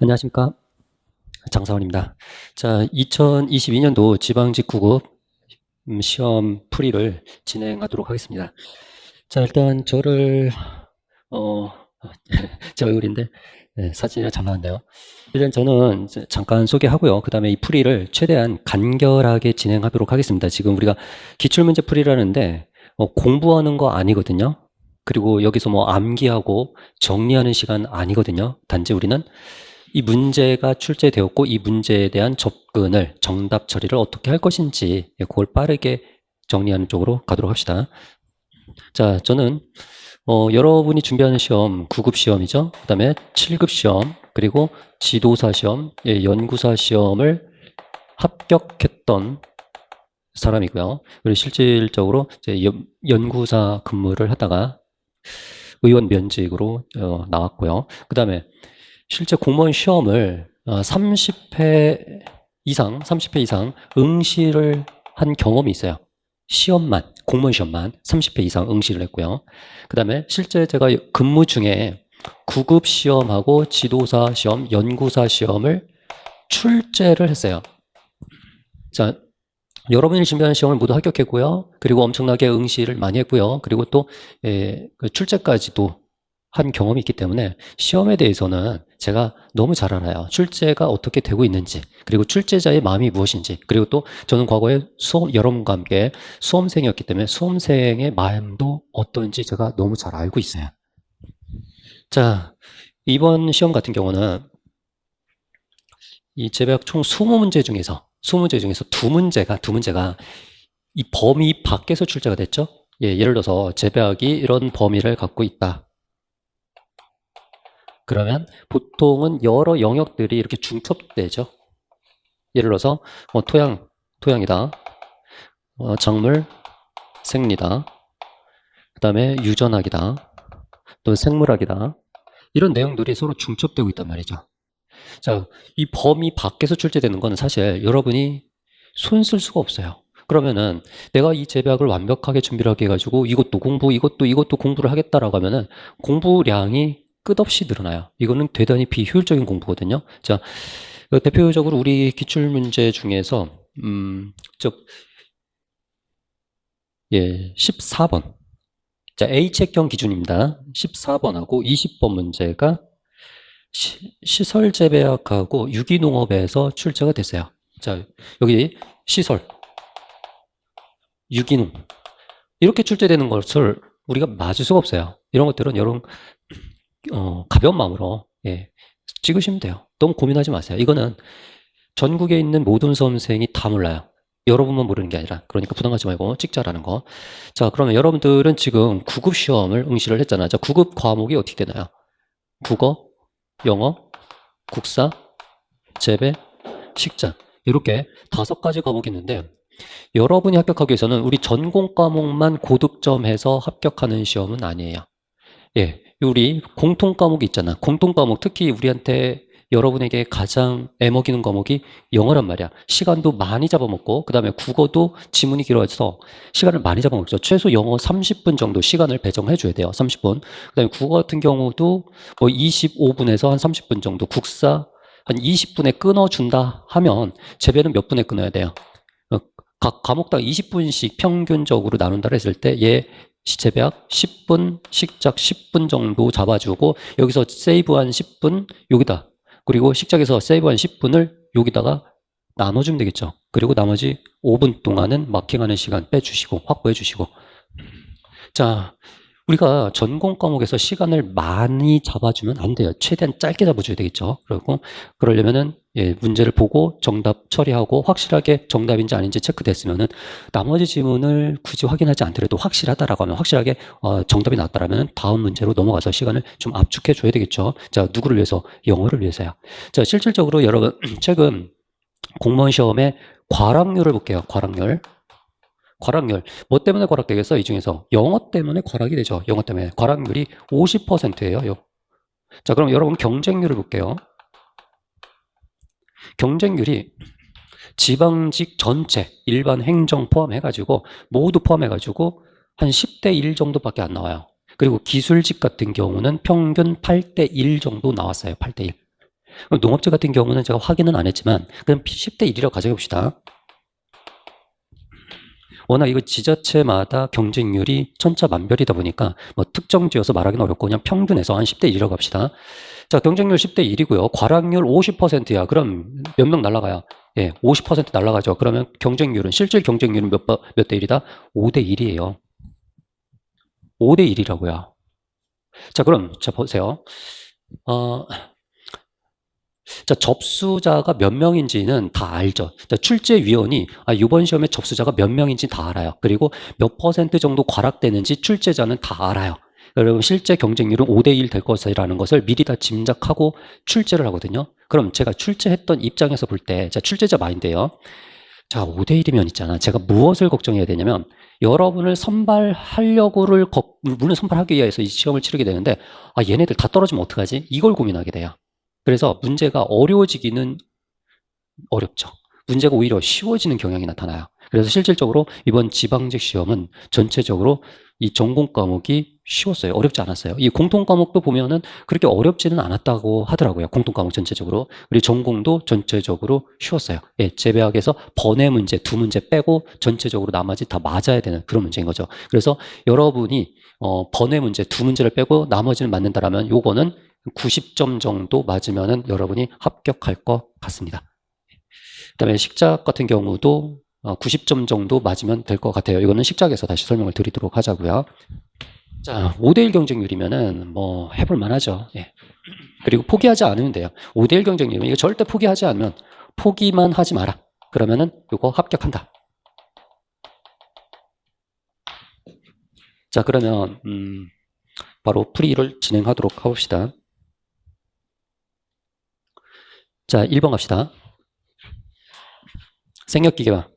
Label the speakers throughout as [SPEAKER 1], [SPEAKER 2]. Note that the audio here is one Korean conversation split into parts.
[SPEAKER 1] 안녕하십니까. 장사원입니다. 자, 2022년도 지방직 9급 시험 풀이를 진행하도록 하겠습니다. 자, 일단 저를, 어, 제 얼굴인데, 네, 사진이 잘 나왔네요. 일단 저는 이제 잠깐 소개하고요. 그 다음에 이 풀이를 최대한 간결하게 진행하도록 하겠습니다. 지금 우리가 기출문제 풀이라는데, 공부하는 거 아니거든요. 그리고 여기서 뭐 암기하고 정리하는 시간 아니거든요. 단지 우리는 이 문제가 출제되었고 이 문제에 대한 접근을 정답 처리를 어떻게 할 것인지 그걸 빠르게 정리하는 쪽으로 가도록 합시다. 자, 저는 여러분이 준비하는 시험 9급 시험이죠. 그 다음에 7급 시험 그리고 지도사 시험, 연구사 시험을 합격했던 사람이고요. 그리고 실질적으로 이제 연구사 근무를 하다가 의원 면직으로 나왔고요. 그 다음에 실제 공무원 시험을 30회 이상 응시를 한 경험이 있어요. 시험만, 공무원 시험만 30회 이상 응시를 했고요. 그 다음에 실제 제가 근무 중에 9급 시험하고 지도사 시험, 연구사 시험을 출제를 했어요. 자, 여러분이 준비하는 시험을 모두 합격했고요. 그리고 엄청나게 응시를 많이 했고요. 그리고 또 그 출제까지도 한 경험이 있기 때문에 시험에 대해서는 제가 너무 잘 알아요. 출제가 어떻게 되고 있는지, 그리고 출제자의 마음이 무엇인지, 그리고 또 저는 과거에 여러분과 함께 수험생이었기 때문에 수험생의 마음도 어떤지 제가 너무 잘 알고 있어요. 자, 이번 시험 같은 경우는 이 제배학 총 20문제 중에서 두 문제가 이 범위 밖에서 출제가 됐죠. 예를 들어서 제배학이 이런 범위를 갖고 있다. 그러면 보통은 여러 영역들이 이렇게 중첩되죠. 예를 들어서 토양이다. 작물, 생리다. 그 다음에 유전학이다. 또 생물학이다. 이런 내용들이 서로 중첩되고 있단 말이죠. 자, 이 범위 밖에서 출제되는 거는 사실 여러분이 손 쓸 수가 없어요. 그러면은 내가 이 제배학을 완벽하게 준비를 하게 해가지고 이것도 공부를 하겠다라고 하면은 공부량이 끝없이 늘어나요. 이거는 대단히 비효율적인 공부거든요. 자, 대표적으로 우리 기출문제 중에서 14번. 자, H액형 기준입니다. 14번하고 20번 문제가 시설 재배학하고 유기농업에서 출제가 됐어요. 자, 여기 시설, 유기농 이렇게 출제되는 것을 우리가 맞을 수가 없어요. 이런 것들은 여러분 가벼운 마음으로 찍으시면 돼요. 너무 고민하지 마세요. 이거는 전국에 있는 모든 수험생이 다 몰라요. 여러분만 모르는 게 아니라. 그러니까 부담 갖지 말고 찍자라는 거. 자, 그러면 여러분들은 지금 9급 시험을 응시를 했잖아요. 자, 9급 과목이 어떻게 되나요? 국어, 영어, 국사, 재배, 식자 이렇게 5가지 과목이 있는데 여러분이 합격하기 위해서는 우리 전공 과목만 고득점해서 합격하는 시험은 아니에요. 우리 공통 과목이 있잖아. 공통 과목 특히 우리한테 여러분에게 가장 애먹이는 과목이 영어란 말이야. 시간도 많이 잡아먹고 그 다음에 국어도 지문이 길어서 시간을 많이 잡아먹죠. 최소 영어 30분 정도 시간을 배정해 줘야 돼요. 30분. 그 다음에 국어 같은 경우도 뭐 25분에서 한 30분 정도, 국사 한 20분에 끊어준다 하면 재배는 몇 분에 끊어야 돼요? 각 과목당 20분씩 평균적으로 나눈다 했을 때 재배학 10분, 식작 10분 정도 잡아주고 여기서 세이브한 10분 여기다, 그리고 식작에서 세이브한 10분을 여기다가 나눠주면 되겠죠. 그리고 나머지 5분 동안은 마킹하는 시간 빼주시고 확보해 주시고. 자, 우리가 전공 과목에서 시간을 많이 잡아주면 안 돼요. 최대한 짧게 잡아줘야 되겠죠. 그리고 그러려면은 문제를 보고 정답 처리하고 확실하게 정답인지 아닌지 체크됐으면은 나머지 지문을 굳이 확인하지 않더라도 확실하다라고 하면 확실하게 정답이 나왔다라면 다음 문제로 넘어가서 시간을 좀 압축해 줘야 되겠죠. 자, 누구를 위해서? 영어를 위해서요. 자, 실질적으로 여러분 최근 공무원 시험의 과락률을 볼게요. 과락률. 뭐 때문에 과락되겠어? 이 중에서 영어 때문에 과락이 되죠. 영어 때문에 과락률이 50%예요. 자, 그럼 여러분 경쟁률을 볼게요. 경쟁률이 지방직 전체 일반 행정 포함해가지고 모두 포함해가지고 한 10대 1 정도밖에 안 나와요. 그리고 기술직 같은 경우는 평균 8대 1 정도 나왔어요. 8대 1. 농업재 같은 경우는 제가 확인은 안 했지만 그냥 10대 1이라고 가정해 봅시다. 워낙 이거 지자체마다 경쟁률이 천차만별이다 보니까 뭐 특정 지어서 말하기는 어렵고 그냥 평균해서 한 10대 1이라고 합시다. 자, 경쟁률 10대 1이고요. 과락률 50%야. 그럼 몇 명 날라가요? 예, 50% 날라가죠. 그러면 경쟁률은, 실질 경쟁률은 몇 대 1이다? 5대 1이에요. 5대 1이라고요. 자, 그럼, 자, 보세요. 자, 접수자가 몇 명인지는 다 알죠. 자, 출제위원이 이번 시험에 접수자가 몇 명인지 다 알아요. 그리고 몇 퍼센트 정도 과락되는지 출제자는 다 알아요. 여러분, 실제 경쟁률은 5대 1 될 것이라는 것을 미리 다 짐작하고 출제를 하거든요. 그럼 제가 출제했던 입장에서 볼 때, 자, 출제자 마인드예요. 자, 5대 1이면 있잖아. 제가 무엇을 걱정해야 되냐면, 여러분을 선발하려고를, 물론 선발하기 위해서 이 시험을 치르게 되는데, 얘네들 다 떨어지면 어떡하지? 이걸 고민하게 돼요. 그래서 문제가 어려워지기는 어렵죠. 문제가 오히려 쉬워지는 경향이 나타나요. 그래서 실질적으로 이번 지방직 시험은 전체적으로 이 전공 과목이 쉬웠어요. 어렵지 않았어요. 이 공통 과목도 보면은 그렇게 어렵지는 않았다고 하더라고요. 공통 과목 전체적으로. 그리고 전공도 전체적으로 쉬웠어요. 예, 재배학에서 번외 문제 2문제 빼고 전체적으로 나머지 다 맞아야 되는 그런 문제인 거죠. 그래서 여러분이 번외 문제 2문제를 빼고 나머지는 맞는다라면 요거는 90점 정도 맞으면은 여러분이 합격할 것 같습니다. 그다음에 식작 같은 경우도 90점 정도 맞으면 될 것 같아요. 이거는 식작에서 다시 설명을 드리도록 하자고요. 자, 5대 1 경쟁률이면은 뭐 해볼 만하죠. 예. 그리고 포기하지 않으면 돼요. 5대 1 경쟁률이면 이거 절대 포기하지 않으면 포기만 하지 마라. 그러면은 이거 합격한다. 자, 그러면 바로 풀이를 진행하도록 해봅시다. 자, 1번 갑시다. 생략기계화.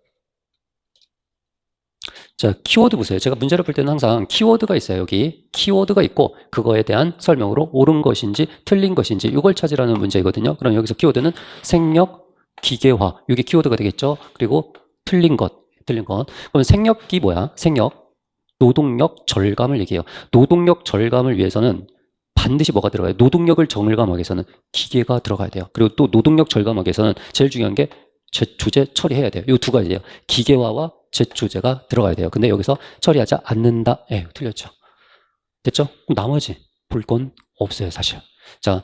[SPEAKER 1] 자, 키워드 보세요. 제가 문제를 풀 때는 항상 키워드가 있어요. 여기 키워드가 있고 그거에 대한 설명으로 옳은 것인지 틀린 것인지 이걸 찾으라는 문제이거든요. 그럼 여기서 키워드는 생략, 기계화. 이게 키워드가 되겠죠. 그리고 틀린 것. 그럼 생략기 뭐야? 생략, 노동력 절감을 얘기해요. 노동력 절감을 위해서는 반드시 뭐가 들어가요? 노동력을 절감하기 위해서는 기계가 들어가야 돼요. 그리고 또 노동력 절감하기 위해서는 제일 중요한 게 제초제 처리해야 돼요. 이 두 가지예요. 기계화와 제초제가 들어가야 돼요. 근데 여기서 처리하지 않는다. 틀렸죠. 됐죠? 그럼 나머지 볼 건 없어요, 사실. 자,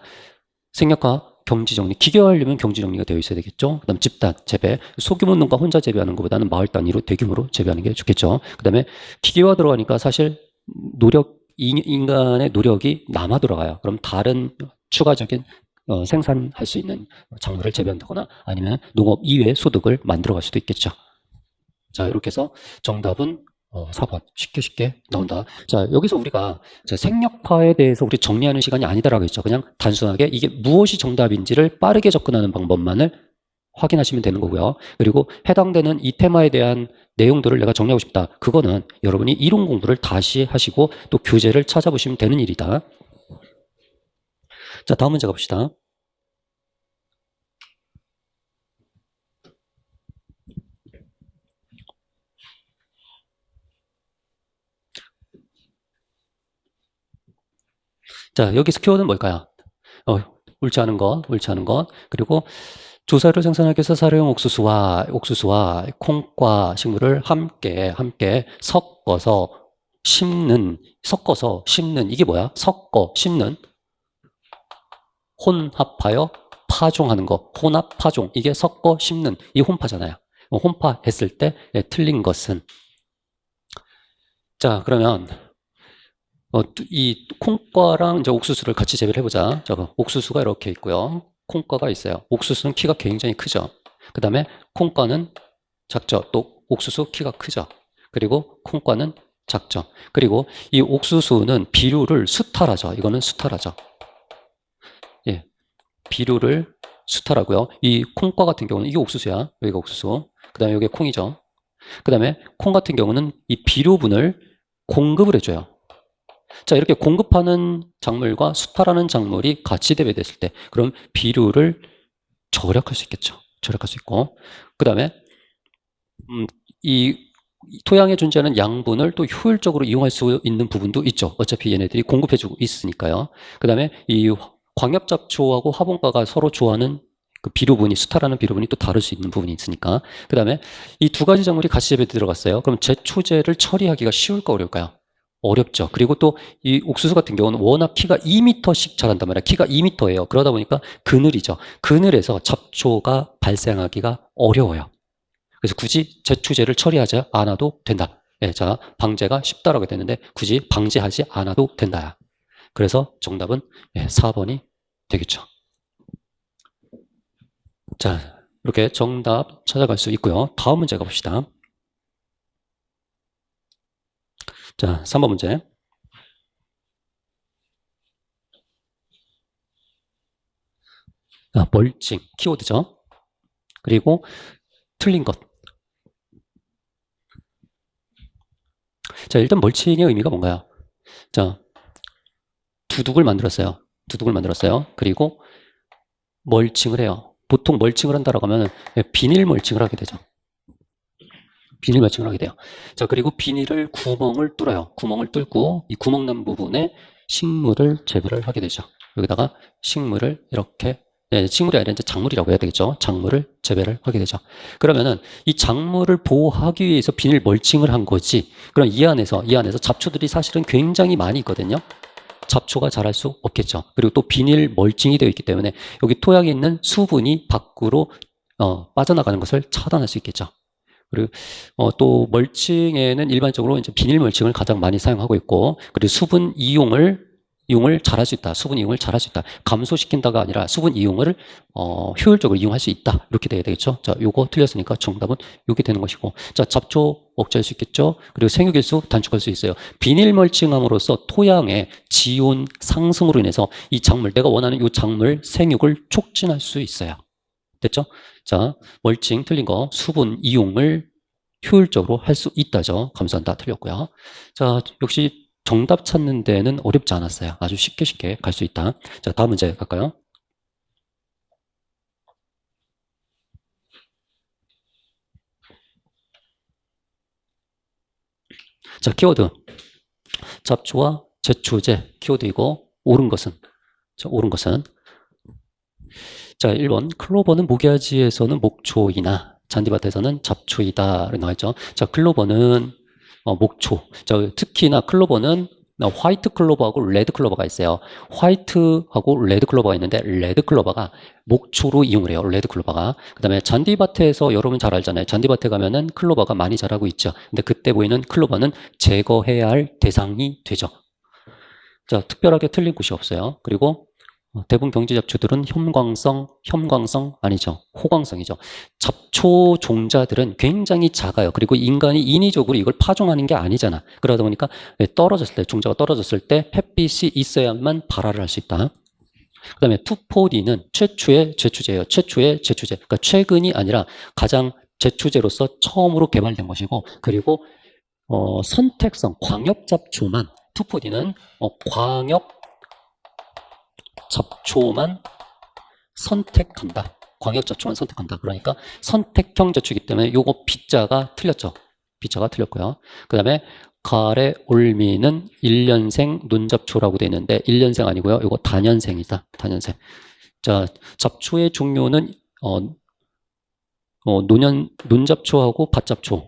[SPEAKER 1] 생략과 경지정리. 기계화하려면 경지정리가 되어 있어야 되겠죠. 그 다음 집단, 재배. 소규모 농가 혼자 재배하는 것보다는 마을 단위로 대규모로 재배하는 게 좋겠죠. 그 다음에 기계화 들어가니까 사실 인간의 노력이 남아 들어가요. 그럼 다른 추가적인 생산할 수 있는 작물을 재배한다거나 아니면 농업 이외의 소득을 만들어갈 수도 있겠죠. 자, 이렇게 해서 정답은 4번 쉽게 나온다. 자, 여기서 우리가 생략화에 대해서 우리 정리하는 시간이 아니다라고 했죠. 그냥 단순하게 이게 무엇이 정답인지를 빠르게 접근하는 방법만을 확인하시면 되는 거고요. 그리고 해당되는 이 테마에 대한 내용들을 내가 정리하고 싶다. 그거는 여러분이 이론 공부를 다시 하시고 또 교재를 찾아보시면 되는 일이다. 자, 다음 문제 가봅시다. 자, 여기서 키워드는 뭘까요? 옳지 않은 것. 그리고 조사를 생산하기 위해서 사료용 옥수수와 콩과 식물을 함께 섞어서 심는, 이게 뭐야? 섞어 심는, 혼합하여 파종하는 거, 혼합 파종. 이게 섞어 심는, 이 혼파잖아요. 혼파했을 때 틀린 것은. 자, 그러면 이 콩과랑 이제 옥수수를 같이 재배를 해보자. 자, 옥수수가 이렇게 있고요. 콩과가 있어요. 옥수수는 키가 굉장히 크죠. 그 다음에 콩과는 작죠. 또 옥수수 키가 크죠. 그리고 콩과는 작죠. 그리고 이 옥수수는 비료를 수탈하죠. 이거는 수탈하죠. 예, 비료를 수탈하고요. 이 콩과 같은 경우는 이게 옥수수야. 여기가 옥수수. 그 다음에 여기가 콩이죠. 그 다음에 콩 같은 경우는 이 비료분을 공급을 해줘요. 자, 이렇게 공급하는 작물과 수탈하는 작물이 같이 대비됐을 때 그럼 비료를 절약할 수 있겠죠. 절약할 수 있고 그 다음에 이 토양에 존재하는 양분을 또 효율적으로 이용할 수 있는 부분도 있죠. 어차피 얘네들이 공급해주고 있으니까요. 그 다음에 이 광엽잡초하고 화분과가 서로 좋아하는 그 비료분이, 수타라는 비료분이 또 다를 수 있는 부분이 있으니까. 그 다음에 이 두 가지 작물이 같이 재배에 들어갔어요. 그럼 제초제를 처리하기가 쉬울까 어려울까요? 어렵죠. 그리고 또 이 옥수수 같은 경우는 워낙 키가 2m씩 자란단 말이에요. 키가 2m예요. 그러다 보니까 그늘이죠. 그늘에서 잡초가 발생하기가 어려워요. 그래서 굳이 제초제를 처리하지 않아도 된다. 예, 자, 방제가 쉽다라고 됐는데 굳이 방제하지 않아도 된다. 그래서 정답은 4번이 되겠죠. 자, 이렇게 정답 찾아갈 수 있고요. 다음 문제 가봅시다. 자, 3번 문제. 멀칭, 키워드죠. 그리고 틀린 것. 자, 일단 멀칭의 의미가 뭔가요? 자, 두둑을 만들었어요. 두둑을 만들었어요. 그리고 멀칭을 해요. 보통 멀칭을 한다라고 하면 비닐 멀칭을 하게 되죠. 비닐 멀칭을 하게 돼요. 자, 그리고 비닐을 구멍을 뚫어요. 구멍을 뚫고 이 구멍 난 부분에 식물을 재배를 하게 되죠. 여기다가 식물을 이렇게, 식물이 아니라 이제 작물이라고 해야 되겠죠. 작물을 재배를 하게 되죠. 그러면은 이 작물을 보호하기 위해서 비닐 멀칭을 한 거지. 그럼 이 안에서 잡초들이 사실은 굉장히 많이 있거든요. 잡초가 자랄 수 없겠죠. 그리고 또 비닐 멀칭이 되어 있기 때문에 여기 토양에 있는 수분이 밖으로 빠져나가는 것을 차단할 수 있겠죠. 그리고 또 멀칭에는 일반적으로 이제 비닐 멀칭을 가장 많이 사용하고 있고, 그리고 수분 이용을 잘할 수 있다. 수분 이용을 잘할 수 있다. 감소시킨다가 아니라 수분 이용을 효율적으로 이용할 수 있다. 이렇게 돼야 되겠죠. 자, 요거 틀렸으니까 정답은 요게 되는 것이고, 자, 잡초 억제할 수 있겠죠. 그리고 생육일수 단축할 수 있어요. 비닐 멀칭함으로써 토양의 지온 상승으로 인해서 이 작물, 내가 원하는 이 작물 생육을 촉진할 수 있어요. 됐죠? 자, 멀칭 틀린 거, 수분 이용을 효율적으로 할 수 있다죠. 감사한다 틀렸고요. 자, 역시 정답 찾는 데는 어렵지 않았어요. 아주 쉽게 갈 수 있다. 자, 다음 문제 갈까요? 자, 키워드. 잡초와 제초제 키워드이고, 옳은 것은? 자, 옳은 것은? 자, 1번. 클로버는 모기야지에서는 목초이나 잔디밭에서는 잡초이다. 나와 있죠. 자, 클로버는 목초. 자, 특히나 클로버는 화이트 클로버하고 레드 클로버가 있어요. 화이트하고 레드 클로버가 있는데 레드 클로버가 목초로 이용을 해요. 레드 클로버가. 그다음에 잔디밭에서 여러분 잘 알잖아요. 잔디밭에 가면은 클로버가 많이 자라고 있죠. 근데 그때 보이는 클로버는 제거해야 할 대상이 되죠. 자, 특별하게 틀린 곳이 없어요. 그리고 대부분 병지 잡초들은 혐광성 아니죠. 호광성이죠. 잡초 종자들은 굉장히 작아요. 그리고 인간이 인위적으로 이걸 파종하는 게 아니잖아. 그러다 보니까 떨어졌을 때, 종자가 떨어졌을 때 햇빛이 있어야만 발화를 할 수 있다. 그 다음에 2,4-D는 최초의 제초제예요. 최초의 제초제. 그러니까 최근이 아니라 가장 제초제로서 처음으로 개발된 것이고, 그리고 선택성, 광엽잡초만, 2,4-D는 광엽 잡초만 선택한다. 광역 잡초만 선택한다. 그러니까 선택형 잡초이기 때문에 요거 B자가 틀렸죠. B자가 틀렸고요. 그 다음에 가래 올미는 1년생 논잡초라고 되어 있는데 1년생 아니고요. 요거 다년생이다. 다년생. 자, 잡초의 종류는 논잡초하고 밭잡초,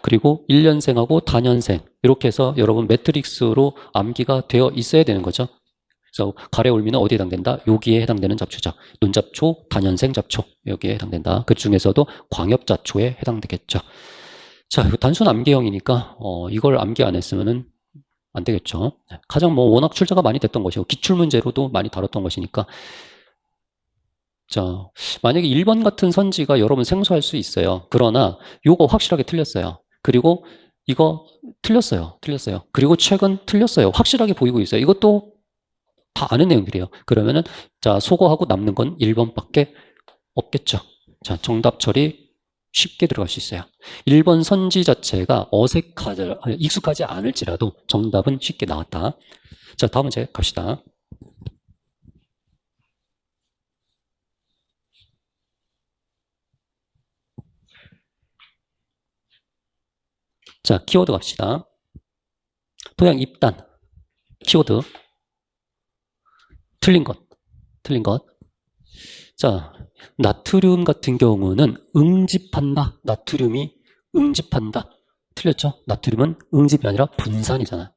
[SPEAKER 1] 그리고 1년생하고 다년생, 이렇게 해서 여러분 매트릭스로 암기가 되어 있어야 되는 거죠. 그래서 가래올미는 어디에 해당된다? 여기에 해당되는 잡초죠. 논잡초, 다년생 잡초, 여기에 해당된다. 그 중에서도 광엽잡초에 해당되겠죠. 자, 이거 단순 암기형이니까 이걸 암기 안 했으면은 안 되겠죠. 가장 워낙 출제가 많이 됐던 것이고 기출문제로도 많이 다뤘던 것이니까. 자, 만약에 1번 같은 선지가 여러분 생소할 수 있어요. 그러나 요거 확실하게 틀렸어요. 그리고 이거 틀렸어요. 그리고 최근 틀렸어요. 확실하게 보이고 있어요. 이것도 다 아는 내용들이에요. 그러면은 자, 소거하고 남는 건 1번밖에 없겠죠. 자, 정답 처리 쉽게 들어갈 수 있어요. 1번 선지 자체가 익숙하지 않을지라도 정답은 쉽게 나왔다. 자, 다음 문제 갑시다. 자, 키워드 갑시다. 토양 입단. 키워드. 틀린 것. 틀린 것. 자, 나트륨 같은 경우는 응집한다. 나트륨이 응집한다. 틀렸죠? 나트륨은 응집이 아니라 분산이잖아.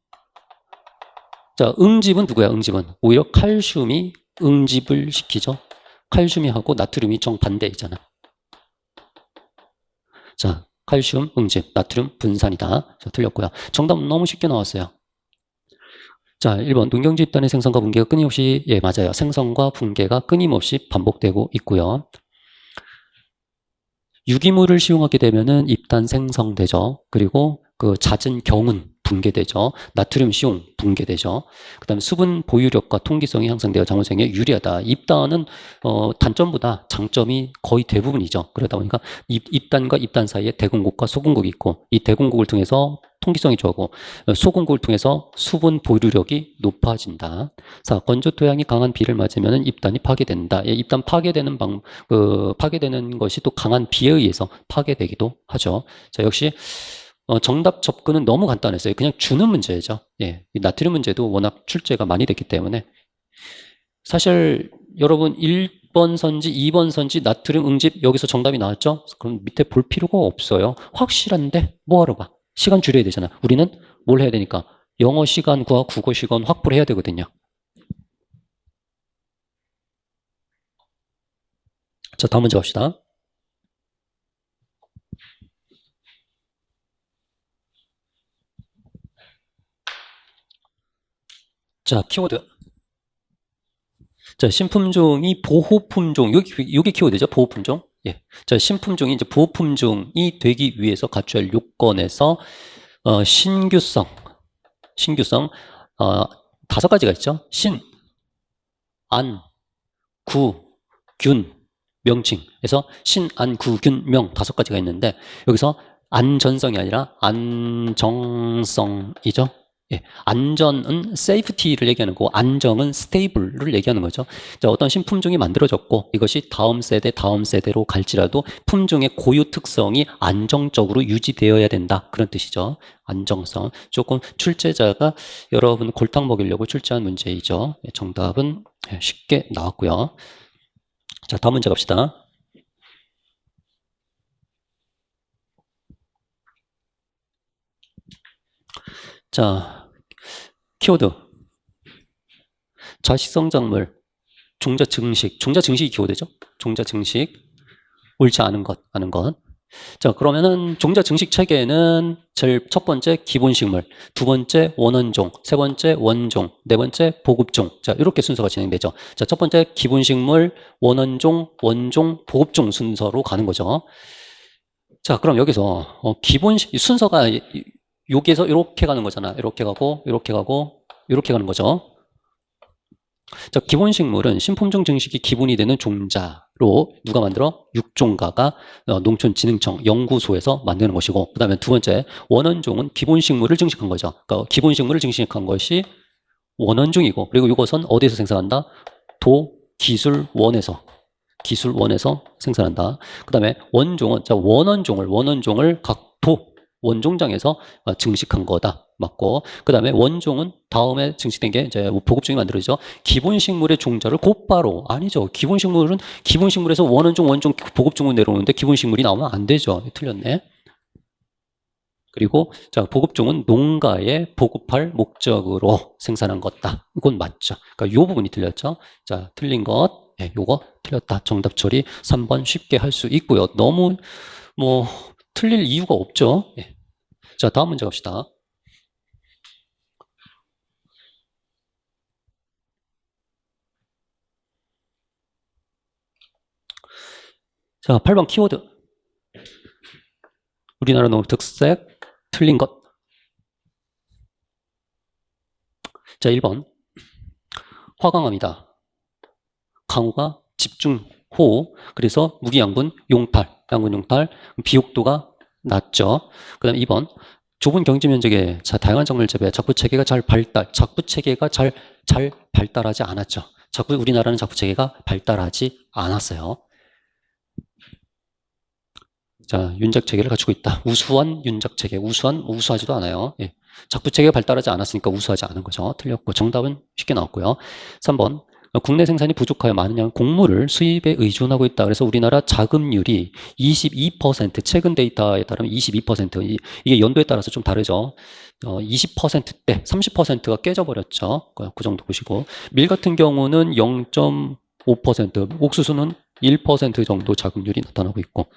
[SPEAKER 1] 자, 응집은 누구야? 응집은 오히려 칼슘이 응집을 시키죠. 칼슘이 하고 나트륨이 정반대이잖아. 자, 칼슘 응집, 나트륨 분산이다. 자, 틀렸고요. 정답 너무 쉽게 나왔어요. 자, 1번 농경지 입단의 생성과 붕괴가 끊임없이, 예, 맞아요. 생성과 붕괴가 끊임없이 반복되고 있고요. 유기물을 시용하게 되면은 입단 생성되죠. 그리고 그 잦은 경운 붕괴되죠. 나트륨 시용 붕괴되죠. 그다음에 수분 보유력과 통기성이 향상되어 장원생에 유리하다. 입단은 단점보다 장점이 거의 대부분이죠. 그러다 보니까 입단과 입단 사이에 대공국과 소공국이 있고, 이 대공국을 통해서 통기성이 좋아하고 소공국을 통해서 수분 보유력이 높아진다. 자, 건조 토양이 강한 비를 맞으면 입단이 파괴된다. 예, 입단 파괴되는 파괴되는 것이 또 강한 비에 의해서 파괴되기도 하죠. 자, 역시 정답 접근은 너무 간단했어요. 그냥 주는 문제죠. 예, 이 나트륨 문제도 워낙 출제가 많이 됐기 때문에. 사실 여러분 1번 선지, 2번 선지 나트륨 응집 여기서 정답이 나왔죠? 그럼 밑에 볼 필요가 없어요. 확실한데 뭐하러 봐? 시간 줄여야 되잖아. 우리는 뭘 해야 되니까 영어 시간과 국어 시간 확보를 해야 되거든요. 자, 다음 문제 갑시다. 자, 키워드. 자, 신품종이 보호품종. 요게 키워드죠. 보호품종. 예. 자, 신품종이 이제 보호품종이 되기 위해서 갖춰야 할 요건에서 신규성, 어, 5가지가 있죠. 신, 안, 구, 균, 명칭. 그래서 신, 안, 구, 균, 명 5가지가 있는데 여기서 안전성이 아니라 안정성이죠. 예, 안전은 safety를 얘기하는 거고 안정은 stable를 얘기하는 거죠. 자, 어떤 신품종이 만들어졌고 이것이 다음 세대로 갈지라도 품종의 고유 특성이 안정적으로 유지되어야 된다. 그런 뜻이죠. 안정성. 조금 출제자가 여러분 골탕 먹이려고 출제한 문제이죠. 예, 정답은 쉽게 나왔고요. 자, 다음 문제 갑시다. 자, 키워드. 자식성작물, 종자증식이 키워드죠. 종자증식, 옳지 않은 것. 자, 그러면은 종자증식 체계는 제일 첫 번째 기본식물, 두 번째 원원종, 세 번째 원종, 네 번째 보급종. 자, 이렇게 순서가 진행되죠. 자, 첫 번째 기본식물, 원원종, 원종, 보급종 순서로 가는 거죠. 자, 그럼 여기서 순서가 여기에서 이렇게 가는 거잖아. 이렇게 가고, 이렇게 가고, 이렇게 가는 거죠. 자, 기본식물은 신품종 증식이 기본이 되는 종자로 누가 만들어? 육종가가 농촌진흥청 연구소에서 만드는 것이고, 그 다음에 두 번째 원원종은 기본식물을 증식한 거죠. 그러니까 기본식물을 증식한 것이 원원종이고, 그리고 이것은 어디에서 생산한다? 기술원에서 생산한다. 그 다음에 원종은, 자, 원원종을 각 원종장에서 증식한 거다. 맞고. 그 다음에 원종은 다음에 증식된 게 이제 보급종이 만들어지죠. 기본식물의 종자를 곧바로, 아니죠. 기본식물에서 원원종, 보급종으로 내려오는데 기본식물이 나오면 안 되죠. 틀렸네. 그리고 자, 보급종은 농가에 보급할 목적으로 생산한 것다. 이건 맞죠. 그러니까 요 부분이 틀렸죠. 자, 틀린 것, 예, 요거 틀렸다. 정답 처리 3번 쉽게 할 수 있고요. 너무 틀릴 이유가 없죠. 예. 자, 다음 문제 갑시다. 자, 8번 키워드. 우리나라 농업 특색, 틀린 것. 자, 1번. 화강암이다. 강우가 집중호우. 그래서 무기양분 용탈, 비옥도가 낮죠. 그 다음 2번. 좁은 경지 면적에 다양한 작물 재배, 작부체계가 잘 발달하지 않았죠. 우리나라는 작부체계가 발달하지 않았어요. 자, 윤작체계를 갖추고 있다. 우수한 윤작체계. 우수하지도 않아요. 예. 작부체계가 발달하지 않았으니까 우수하지 않은 거죠. 틀렸고, 정답은 쉽게 나왔고요. 3번. 국내 생산이 부족하여 많은 양 곡물을 수입에 의존하고 있다. 그래서 우리나라 자급률이 22%, 최근 데이터에 따르면 22%, 이게 연도에 따라서 좀 다르죠. 20%대, 30%가 깨져버렸죠. 그 정도 보시고. 밀 같은 경우는 0.5%, 옥수수는 1% 정도 자급률이 나타나고 있고.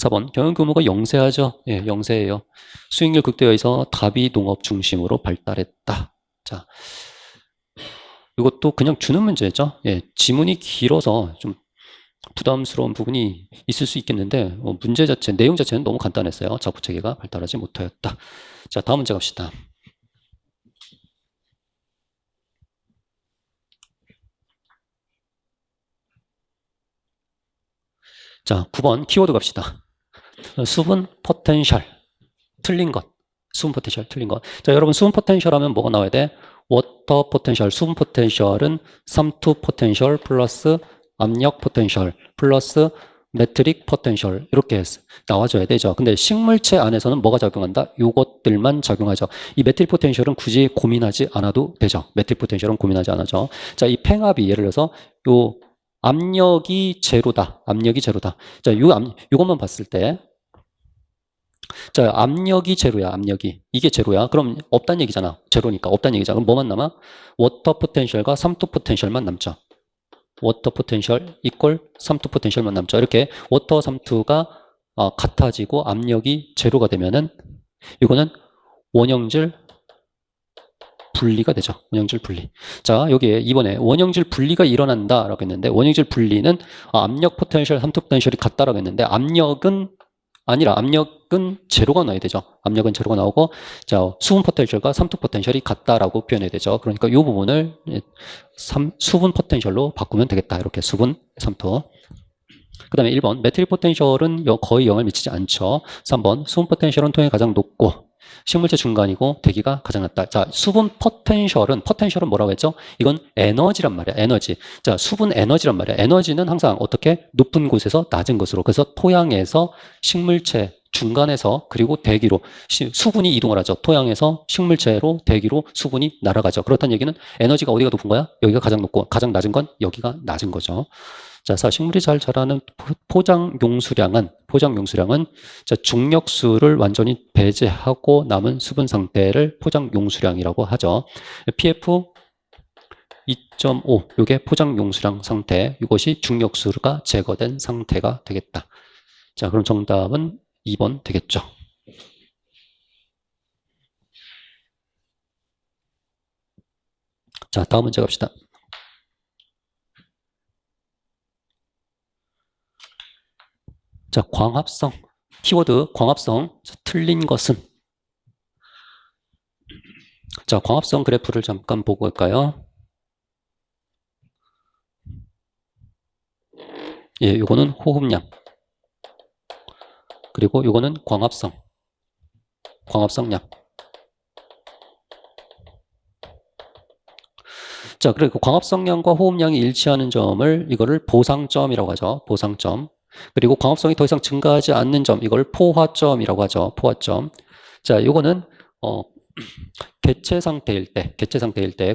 [SPEAKER 1] 4번, 경영 규모가 영세하죠. 예, 영세예요. 수익률 극대화에서 다비 농업 중심으로 발달했다. 자, 이것도 그냥 주는 문제죠. 예, 지문이 길어서 좀 부담스러운 부분이 있을 수 있겠는데 문제 자체, 내용 자체는 너무 간단했어요. 자포 체계가 발달하지 못하였다. 자, 다음 문제 갑시다. 자, 9번 키워드 갑시다. 수분 포텐셜 틀린 것. 수분 포텐셜 틀린 것. 자, 여러분 수분 포텐셜 하면 뭐가 나와야 돼? 워터 포텐셜, 수분 포텐셜은 삼투 포텐셜 플러스 압력 포텐셜 플러스 메트릭 포텐셜 이렇게 나와줘야 되죠. 근데 식물체 안에서는 뭐가 작용한다? 이것들만 작용하죠. 이 메트릭 포텐셜은 굳이 고민하지 않아도 되죠. 메트릭 포텐셜은 고민하지 않아죠. 자, 이 팽압이 예를 들어서 요 압력이 제로다. 압력이 제로다. 자, 요것만 봤을 때 자, 압력이 제로야, 압력이. 이게 제로야. 그럼 없단 얘기잖아. 제로니까 없단 얘기잖아. 그럼 뭐만 남아? 워터 포텐셜과 삼투 포텐셜만 남죠. 워터 포텐셜 이퀄 삼투 포텐셜만 남죠. 이렇게 워터 삼투가 같아지고 압력이 제로가 되면은 이거는 원형질 분리가 되죠. 원형질 분리. 자, 여기에 이번에 원형질 분리가 일어난다라고 했는데 원형질 분리는 압력 포텐셜, 삼투 포텐셜이 같다라고 했는데 압력은 제로가 나야 되죠. 압력은 제로가 나오고, 자, 수분 포텐셜과 삼투 포텐셜이 같다라고 표현해야 되죠. 그러니까 이 부분을 수분 포텐셜로 바꾸면 되겠다. 이렇게 수분, 삼투. 그 다음에 1번, 메트릭 포텐셜은 거의 영향을 미치지 않죠. 3번, 수분 포텐셜은 통에 가장 높고, 식물체 중간이고, 대기가 가장 낮다. 자, 수분 포텐셜은 뭐라고 했죠? 이건 에너지란 말이야, 에너지. 자, 수분 에너지란 말이야. 에너지는 항상 어떻게? 높은 곳에서 낮은 곳으로. 그래서 토양에서 식물체 중간에서 그리고 대기로 수분이 이동을 하죠. 토양에서 식물체로 대기로 수분이 날아가죠. 그렇다는 얘기는 에너지가 어디가 높은 거야? 여기가 가장 높고, 가장 낮은 건 여기가 낮은 거죠. 자, 식물이 잘 자라는 포장 용수량은 자, 중력수를 완전히 배제하고 남은 수분 상태를 포장 용수량이라고 하죠. PF 2.5 이게 포장 용수량 상태, 이것이 중력수가 제거된 상태가 되겠다. 자, 그럼 정답은 2번 되겠죠. 자, 다음 문제 갑시다. 자, 광합성. 키워드 광합성. 자, 틀린 것은. 자, 광합성 그래프를 잠깐 보고 올까요? 예, 요거는 호흡량. 그리고 요거는 광합성량. 자, 그리고 광합성량과 호흡량이 일치하는 점을 이거를 보상점이라고 하죠. 보상점. 그리고 광합성이 더 이상 증가하지 않는 점, 이걸 포화점이라고 하죠. 포화점. 자, 요거는 개체 상태일 때,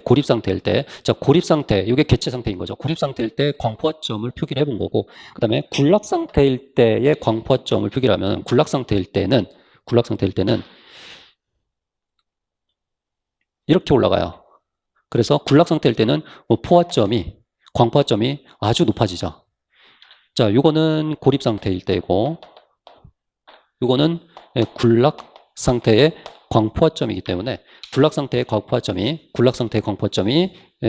[SPEAKER 1] 고립 상태일 때, 자, 고립 상태, 이게 개체 상태인 거죠. 고립 상태일 때 광포화점을 표기를 해본 거고, 그 다음에 군락 상태일 때의 광포화점을 표기를 하면, 군락 상태일 때는 이렇게 올라가요. 그래서 군락 상태일 때는 광포화점이 아주 높아지죠. 자, 요거는 고립 상태일 때고, 요거는 군락 상태의 광포화점이기 때문에 군락 상태의 광포화점이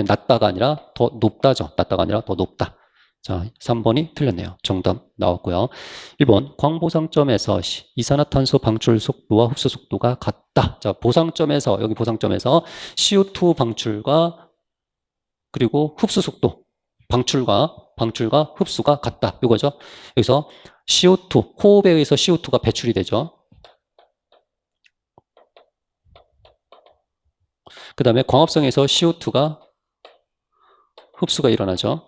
[SPEAKER 1] 낮다가 아니라 더 높다죠. 낮다가 아니라 더 높다. 자, 3번이 틀렸네요. 정답 나왔고요. 1번 광보상점에서 이산화탄소 방출 속도와 흡수 속도가 같다. 자, 여기 보상점에서 CO2 방출과 그리고 흡수 속도, 방출과 흡수가 같다. 이거죠. 여기서 CO2, 호흡에 의해서 CO2가 배출이 되죠. 그 다음에 광합성에서 CO2가 흡수가 일어나죠.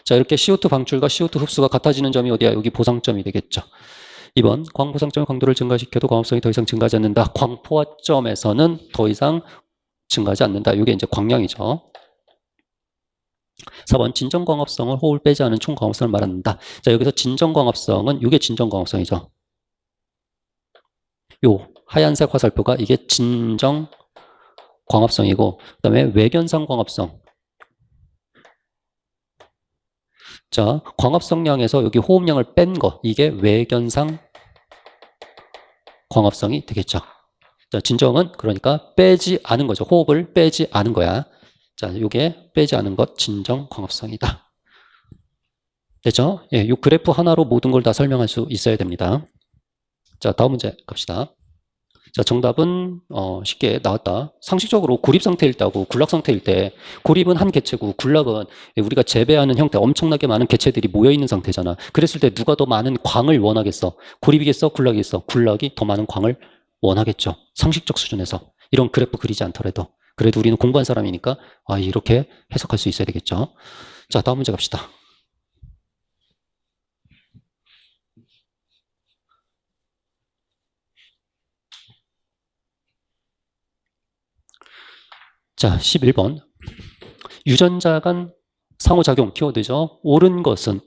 [SPEAKER 1] 자, 이렇게 CO2 방출과 CO2 흡수가 같아지는 점이 어디야? 여기 보상점이 되겠죠. 2번 광보상점의 광도를 증가시켜도 광합성이 더 이상 증가하지 않는다. 광포화점에서는 더 이상 증가하지 않는다. 이게 이제 광량이죠. 4번 진정광합성을 호흡을 빼지 않은 총광합성을 말한다. 자, 여기서 진정광합성은 이게 진정광합성이죠. 요 하얀색 화살표가 이게 진정광합성이고 그다음에 외견상 광합성. 자, 광합성량에서 여기 호흡량을 뺀 거 이게 외견상 광합성이 되겠죠. 자, 진정은 그러니까 빼지 않은 거죠. 호흡을 빼지 않은 거야. 자, 요게 빼지 않은 것 진정 광합성이다. 됐죠? 예, 요 그래프 하나로 모든 걸 다 설명할 수 있어야 됩니다. 자, 다음 문제 갑시다. 자, 정답은 쉽게 나왔다. 상식적으로 고립 상태일 때하고 굴락 상태일 때 고립은 한 개체고 굴락은 우리가 재배하는 형태 엄청나게 많은 개체들이 모여 있는 상태잖아. 그랬을 때 누가 더 많은 광을 원하겠어? 고립이겠어? 굴락이겠어? 굴락이 더 많은 광을 원하겠죠. 상식적 수준에서. 이런 그래프 그리지 않더라도. 그래도 우리는 공부한 사람이니까 이렇게 해석할 수 있어야 되겠죠. 자, 다음 문제 갑시다. 자, 11번. 유전자 간 상호작용 키워드죠. 옳은 것은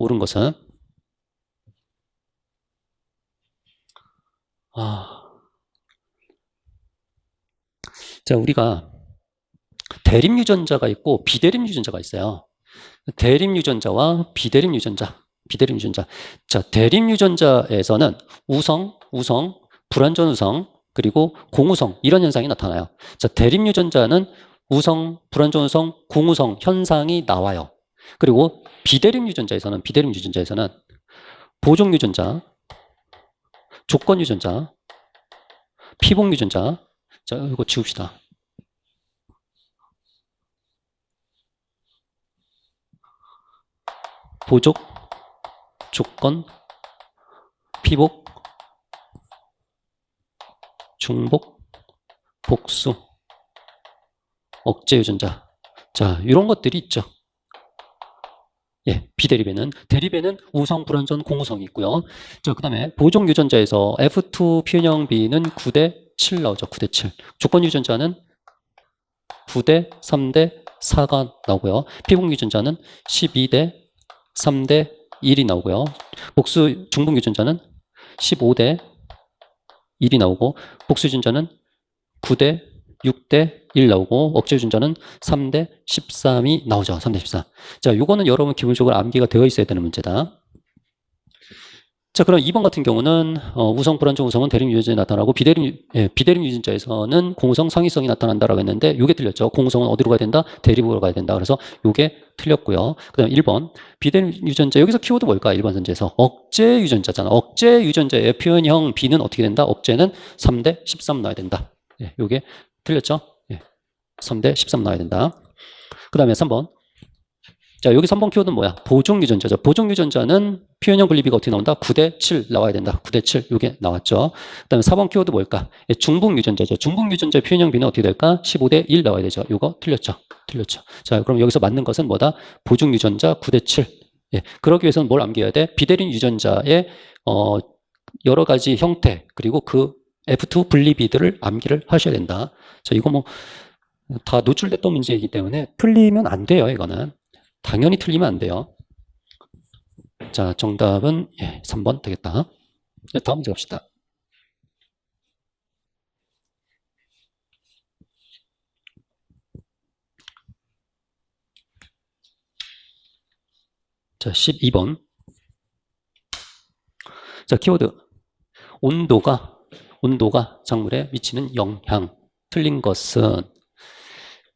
[SPEAKER 1] 자, 우리가 대립 유전자가 있고 비대립 유전자가 있어요. 대립 유전자와 비대립 유전자. 자, 대립 유전자에서는 우성, 불완전 우성, 그리고 공우성 이런 현상이 나타나요. 자, 대립 유전자는 우성, 불완전 우성, 공우성 현상이 나와요. 그리고 비대립 유전자에서는 보종 유전자, 조건 유전자, 피복 유전자. 자, 이거 지웁시다. 보족, 조건, 피복, 중복, 복수, 억제 유전자. 자, 이런 것들이 있죠. 예, 비대립에는. 대립에는 우성, 불완전, 공우성이 있고요. 자, 그 다음에 보종 유전자에서 F2 표현형 B는 9대 7 나오죠. 9대 7. 조건 유전자는 9대 3대 4가 나오고요. 피복 유전자는 12대 3대 1이 나오고요. 복수 중복 유전자는 15대 1이 나오고 복수 유전자는 9대 6대 1 나오고 억제 유전자는 3대 13이 나오죠. 3대 14. 자, 요거는 여러분 기본적으로 암기가 되어 있어야 되는 문제다. 자, 그럼 2번 같은 경우는 우성, 불완전 우성은 대립 유전자에 나타나고 비대립 유전자에서는 공우성, 상위성이 나타난다라고 했는데 이게 틀렸죠. 공우성은 어디로 가야 된다? 대립으로 가야 된다. 그래서 이게 틀렸고요. 그다음 1번 비대립 유전자 여기서 키워드 뭘까? 1번 선지에서 억제 유전자잖아. 억제 유전자의 표현형 B는 어떻게 된다? 억제는 3대 13 나와야 된다. 예, 요게 틀렸죠? 예, 3대 13 나와야 된다. 그 다음에 3번. 자, 여기 3번 키워드는 뭐야? 보종 유전자죠. 보종 유전자는 표현형 분리비가 어떻게 나온다? 9대 7 나와야 된다. 9대 7. 이게 나왔죠. 그 다음에 4번 키워드 뭘까? 예, 중복 유전자죠. 중복 유전자의 표현형 비는 어떻게 될까? 15대 1 나와야 되죠. 이거 틀렸죠. 자, 그럼 여기서 맞는 것은 뭐다? 보종 유전자 9대 7. 예, 그러기 위해서는 뭘 암기해야 돼? 비대립 유전자의 여러 가지 형태 그리고 그 F2 분리비들을 암기를 하셔야 된다. 자, 이거 뭐 다 노출됐던 문제이기 때문에 틀리면 안 돼요. 이거는 당연히 틀리면 안 돼요. 자, 정답은 3번 되겠다. 네, 다음 문제 갑시다. 자, 12번. 자, 키워드. 온도가 작물에 미치는 영향. 틀린 것은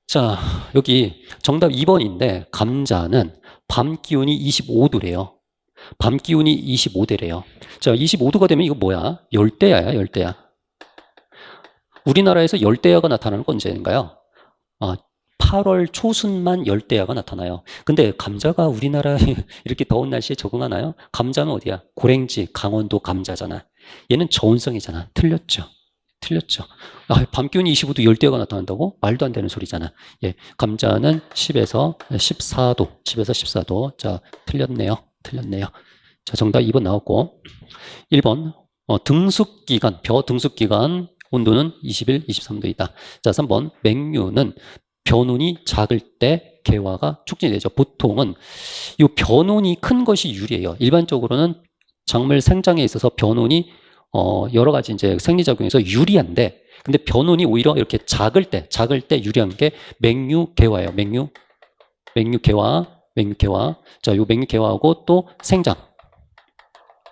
[SPEAKER 1] 자, 여기 정답 2번인데 감자는 밤 기온이 25도래요. 밤 기온이 25도래요. 자, 25도가 되면 이거 뭐야? 열대야야, 열대야. 우리나라에서 열대야가 나타나는 건 언제인가요? 8월 초순만 열대야가 나타나요. 근데 감자가 우리나라에 이렇게 더운 날씨에 적응하나요? 감자는 어디야? 고랭지, 강원도 감자잖아. 얘는 저온성이잖아. 틀렸죠. 밤 기온이 25도 열대야가 나타난다고? 말도 안 되는 소리잖아. 예, 감자는 10에서 14도. 자, 틀렸네요. 자, 정답 2번 나왔고 1번 등숙기간, 벼 등숙기간 온도는 21, 23도이다. 자, 3번 맹류는 변운이 작을 때 개화가 촉진이 되죠. 보통은 이 변운이 큰 것이 유리해요. 일반적으로는 작물 생장에 있어서 변운이 여러 가지 이제 생리작용에서 유리한데, 근데 변운이 오히려 이렇게 작을 때 유리한 게 맹류개화예요. 맹류개화. 자, 요 맹류개화하고 또 생장.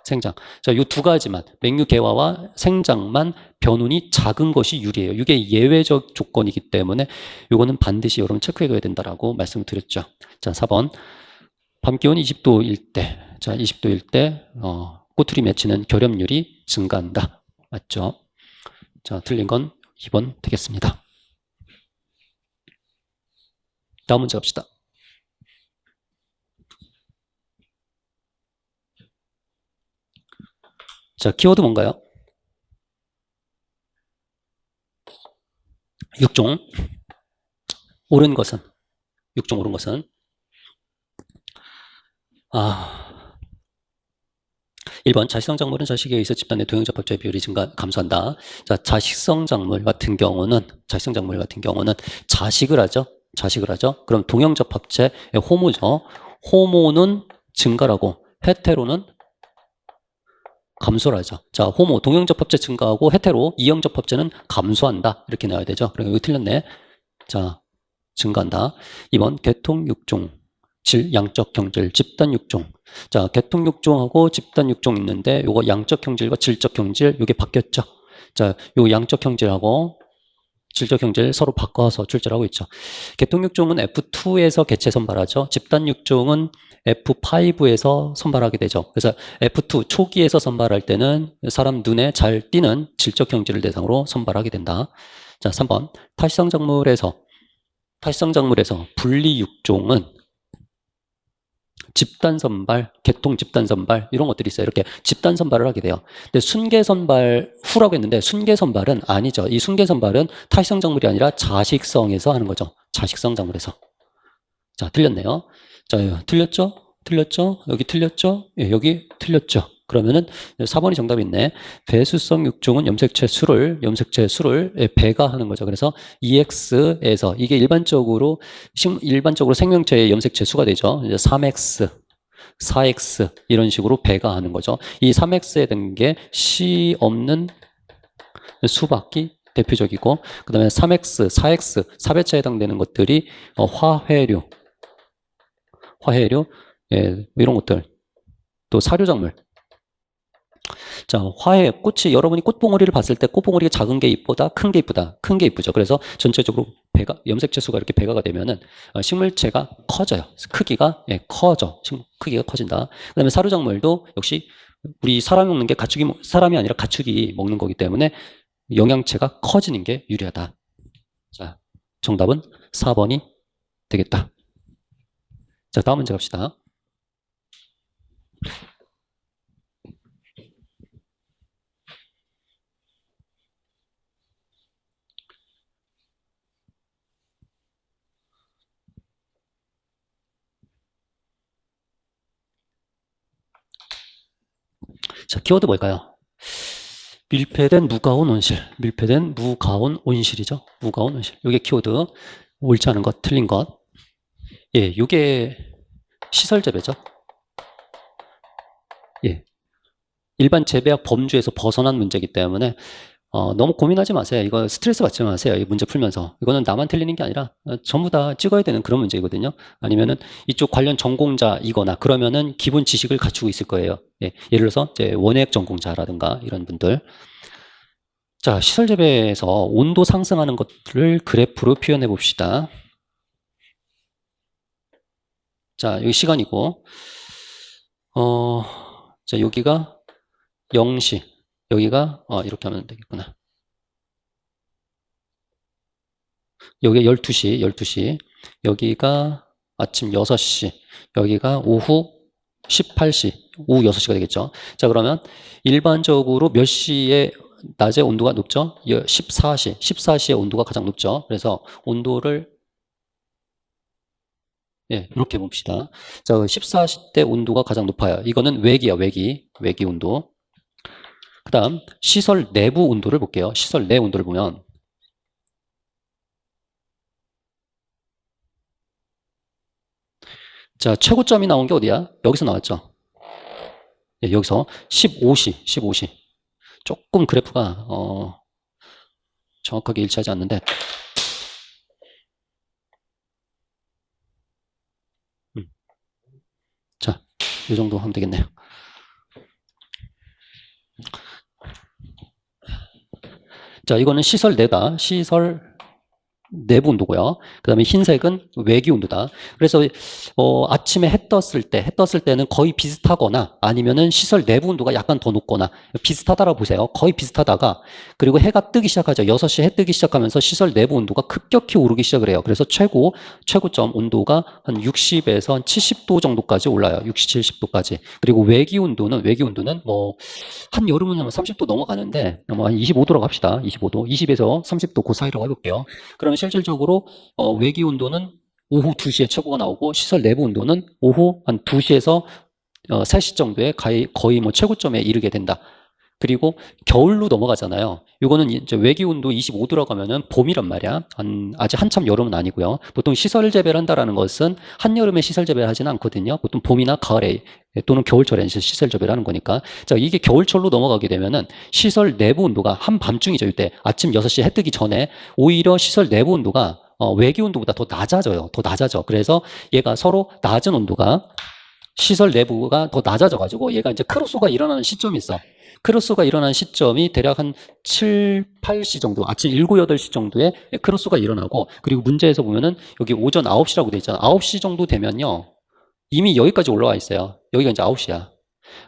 [SPEAKER 1] 자, 요 두 가지만, 맹류개화와 생장만 변운이 작은 것이 유리해요. 이게 예외적 조건이기 때문에 요거는 반드시 여러분 체크해줘야 된다라고 말씀을 드렸죠. 자, 4번. 밤 기온 20도일 때, 자, 20도일 때, 꼬투리 맺히는 결합률이 증가한다. 맞죠? 자, 틀린 건 2번 되겠습니다. 다음 문제 갑시다. 자, 키워드 뭔가요? 육종. 옳은 것은? 1번 자식성 작물은 자식에 의해서 집단 내 도형적 합자의 비율이 감소한다. 자, 자식성 작물 같은 경우는 자식을 하죠. 그럼 동형적 합체의 호모죠. 호모는 증가라고 헤테로는 감소를 하죠. 자, 호모 동형적 합체 증가하고 헤테로 이형적 합체는 감소한다. 이렇게 나와야 되죠. 그럼 여기 틀렸네. 자, 증가한다. 2번 개통 육종 양적 경질, 집단 육종. 자, 개통 육종하고 집단 육종 있는데 요거 양적 경질과 질적 경질 요게 바뀌었죠. 자, 요 양적 경질하고 질적 경질 서로 바꿔서 출제하고 있죠. 개통 육종은 F2에서 개체 선발하죠. 집단 육종은 F5에서 선발하게 되죠. 그래서 F2 초기에서 선발할 때는 사람 눈에 잘 띄는 질적 경질을 대상으로 선발하게 된다. 자, 3번 타시성 작물에서 분리 육종은 집단 선발, 개통 집단 선발 이런 것들이 있어요. 이렇게 집단 선발을 하게 돼요. 근데 순계 선발 후라고 했는데 순계 선발은 아니죠. 이 순계 선발은 타시성 작물이 아니라 자식성에서 하는 거죠. 자식성 작물에서. 자, 틀렸네요. 자, 틀렸죠? 여기 틀렸죠? 예, 여기 틀렸죠. 그러면은 4번이 정답이 있네. 배수성 육종은 염색체 수를 배가하는 거죠. 그래서 EX에서 이게 일반적으로 생명체의 염색체 수가 되죠. 이제 3X, 4X 이런 식으로 배가하는 거죠. 이 3X에 든 게 C 없는 수박이 대표적이고, 그 다음에 3X, 4X, 4배차에 해당되는 것들이 화훼류, 예, 이런 것들. 또 사료작물. 자, 화훼, 꽃이, 여러분이 꽃봉오리를 봤을 때 꽃봉오리가 작은 게 이쁘다, 큰 게 이쁘다, 큰 게 이쁘죠. 그래서 전체적으로 염색체 수가 이렇게 배가가 되면은 식물체가 커져요. 크기가, 예, 크기가 커진다. 그 다음에 사료작물도 역시 우리 사람이 먹는 게 사람이 아니라 가축이 먹는 거기 때문에 영양체가 커지는 게 유리하다. 자, 정답은 4번이 되겠다. 자, 다음 문제 갑시다. 자, 키워드 뭘까요? 밀폐된 무가온 온실이죠. 무가온 온실. 이게 키워드. 옳지 않은 것, 틀린 것. 예, 이게 시설 재배죠. 예. 일반 재배학 범주에서 벗어난 문제이기 때문에 너무 고민하지 마세요. 이거 스트레스 받지 마세요. 이 문제 풀면서. 이거는 나만 틀리는 게 아니라 전부 다 찍어야 되는 그런 문제거든요. 아니면은 이쪽 관련 전공자이거나 그러면은 기본 지식을 갖추고 있을 거예요. 예, 예를 들어서 이제 원예학 전공자라든가 이런 분들. 자, 시설 재배에서 온도 상승하는 것들을 그래프로 표현해 봅시다. 자, 여기 시간이고, 자, 여기가 0시, 여기가, 이렇게 하면 되겠구나. 여기가 12시, 여기가 아침 6시, 여기가 오후 18시, 오후 6시가 되겠죠. 자, 그러면 일반적으로 몇 시에 낮에 온도가 높죠? 14시에 온도가 가장 높죠. 그래서 온도를 예, 이렇게 봅시다. 자, 14시 때 온도가 가장 높아요. 이거는 외기야, 외기 온도. 그 다음, 시설 내부 온도를 볼게요. 시설 내 온도를 보면, 자, 최고점이 나온 게 어디야? 여기서 나왔죠. 예, 여기서 15시. 조금 그래프가 정확하게 일치하지 않는데 자, 이 정도 하면 되겠네요. 자, 이거는 시설 내다. 시설 내부 온도고요. 그 다음에 흰색은 외기 온도다. 그래서 아침에 해 떴을 때는 거의 비슷하거나 아니면은 시설 내부 온도가 약간 더 높거나 비슷하다라고 보세요. 거의 비슷하다가 그리고 해가 뜨기 시작하죠. 6시 해 뜨기 시작하면서 시설 내부 온도가 급격히 오르기 시작을 해요. 그래서 최고점 온도가 한 60에서 한 70도 정도까지 올라요. 60, 70도까지. 그리고 외기 온도는 뭐 한 여름은 한 30도 넘어가는데 뭐 한 25도라고 합시다. 25도. 20에서 30도 그 사이라고 해볼게요. 그러면 실질적으로 외기 온도는 오후 2시에 최고가 나오고 시설 내부 온도는 오후 한 2시에서 3시 정도에 거의 뭐 최고점에 이르게 된다. 그리고 겨울로 넘어가잖아요. 이거는 이제 외기 온도 25도라고 하면은 봄이란 말이야. 아직 한참 여름은 아니고요. 보통 시설 재배를 한다라는 것은 한여름에 시설 재배를 하지는 않거든요. 보통 봄이나 가을에 또는 겨울철에 시설 재배를 하는 거니까. 자, 이게 겨울철로 넘어가게 되면은 시설 내부 온도가 한밤중이죠. 이때 아침 6시 해 뜨기 전에 오히려 시설 내부 온도가 외기 온도보다 더 낮아져요. 더 낮아져. 그래서 얘가 서로 낮은 온도가 시설 내부가 더 낮아져가지고 얘가 이제 크로스가 일어나는 시점이 있어. 크로스가 일어나는 시점이 대략 한 7, 8시 정도, 아침 7, 8시 정도에 크로스가 일어나고, 그리고 문제에서 보면은 여기 오전 9시라고 돼 있잖아. 9시 정도 되면요. 이미 여기까지 올라와 있어요. 여기가 이제 9시야.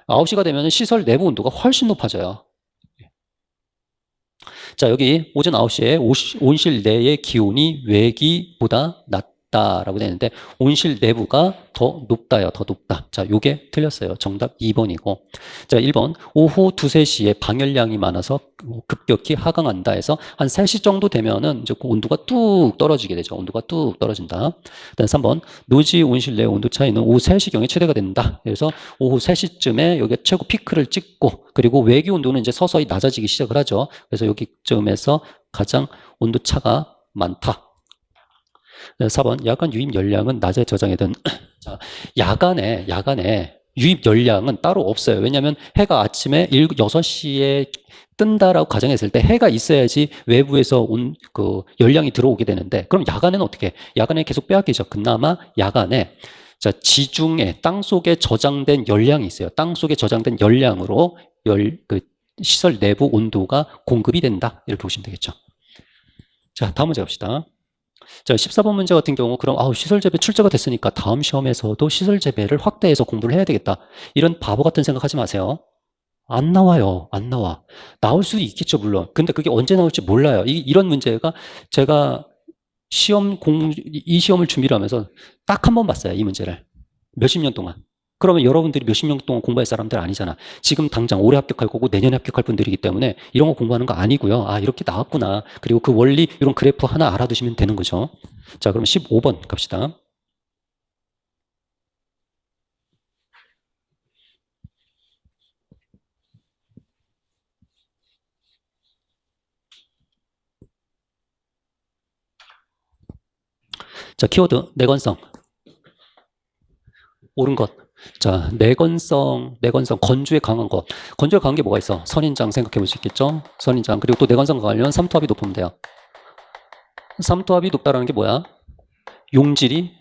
[SPEAKER 1] 9시가 되면은 시설 내부 온도가 훨씬 높아져요. 자, 여기 오전 9시에 온실 내의 기온이 외기보다 낮다라고 되는데 온실 내부가 더 높다요. 더 높다. 자, 요게 틀렸어요. 정답 2번이고. 자, 1번. 오후 2, 3시에 방열량이 많아서 급격히 하강한다 해서 한 3시 정도 되면은 이제 그 온도가 뚝 떨어지게 되죠. 온도가 뚝 떨어진다. 그다음 3번. 노지 온실 내 온도 차이는 오후 3시경에 최대가 된다. 그래서 오후 3시쯤에 여기 최고 피크를 찍고 그리고 외기 온도는 이제 서서히 낮아지기 시작을 하죠. 그래서 여기쯤에서 가장 온도 차가 많다. 4번. 야간 유입 열량은 낮에 저장해둔 자, 야간에 유입 열량은 따로 없어요. 왜냐하면 해가 아침에 6시에 뜬다라고 가정했을 때 해가 있어야지 외부에서 그 열량이 들어오게 되는데 그럼 야간에는 어떻게 해? 야간에 계속 빼앗기죠. 그나마 야간에 자, 지중해 땅 속에 저장된 열량이 있어요. 땅 속에 저장된 열량으로 그 시설 내부 온도가 공급이 된다. 이렇게 보시면 되겠죠. 자, 다음 문제 갑시다. 자, 14번 문제 같은 경우 그럼 시설 재배 출제가 됐으니까 다음 시험에서도 시설 재배를 확대해서 공부를 해야 되겠다. 이런 바보 같은 생각하지 마세요. 안 나와요. 안 나와. 나올 수도 있겠죠, 물론. 근데 그게 언제 나올지 몰라요. 이런 문제가 제가 이 시험을 준비를 하면서 딱 한 번 봤어요. 이 문제를. 몇십 년 동안. 그러면 여러분들이 몇십 년 동안 공부할 사람들 아니잖아. 지금 당장 올해 합격할 거고 내년에 합격할 분들이기 때문에 이런 거 공부하는 거 아니고요. 이렇게 나왔구나. 그리고 그 원리 이런 그래프 하나 알아두시면 되는 거죠. 자, 그럼 15번 갑시다. 자, 키워드 내건성. 옳은 것. 자, 내건성, 건조에 강한 것. 건조에 강한 게 뭐가 있어? 선인장 생각해 볼 수 있겠죠? 선인장. 그리고 또 내건성 강하려면 삼투압이 높으면 돼요. 삼투압이 높다라는 게 뭐야? 용질이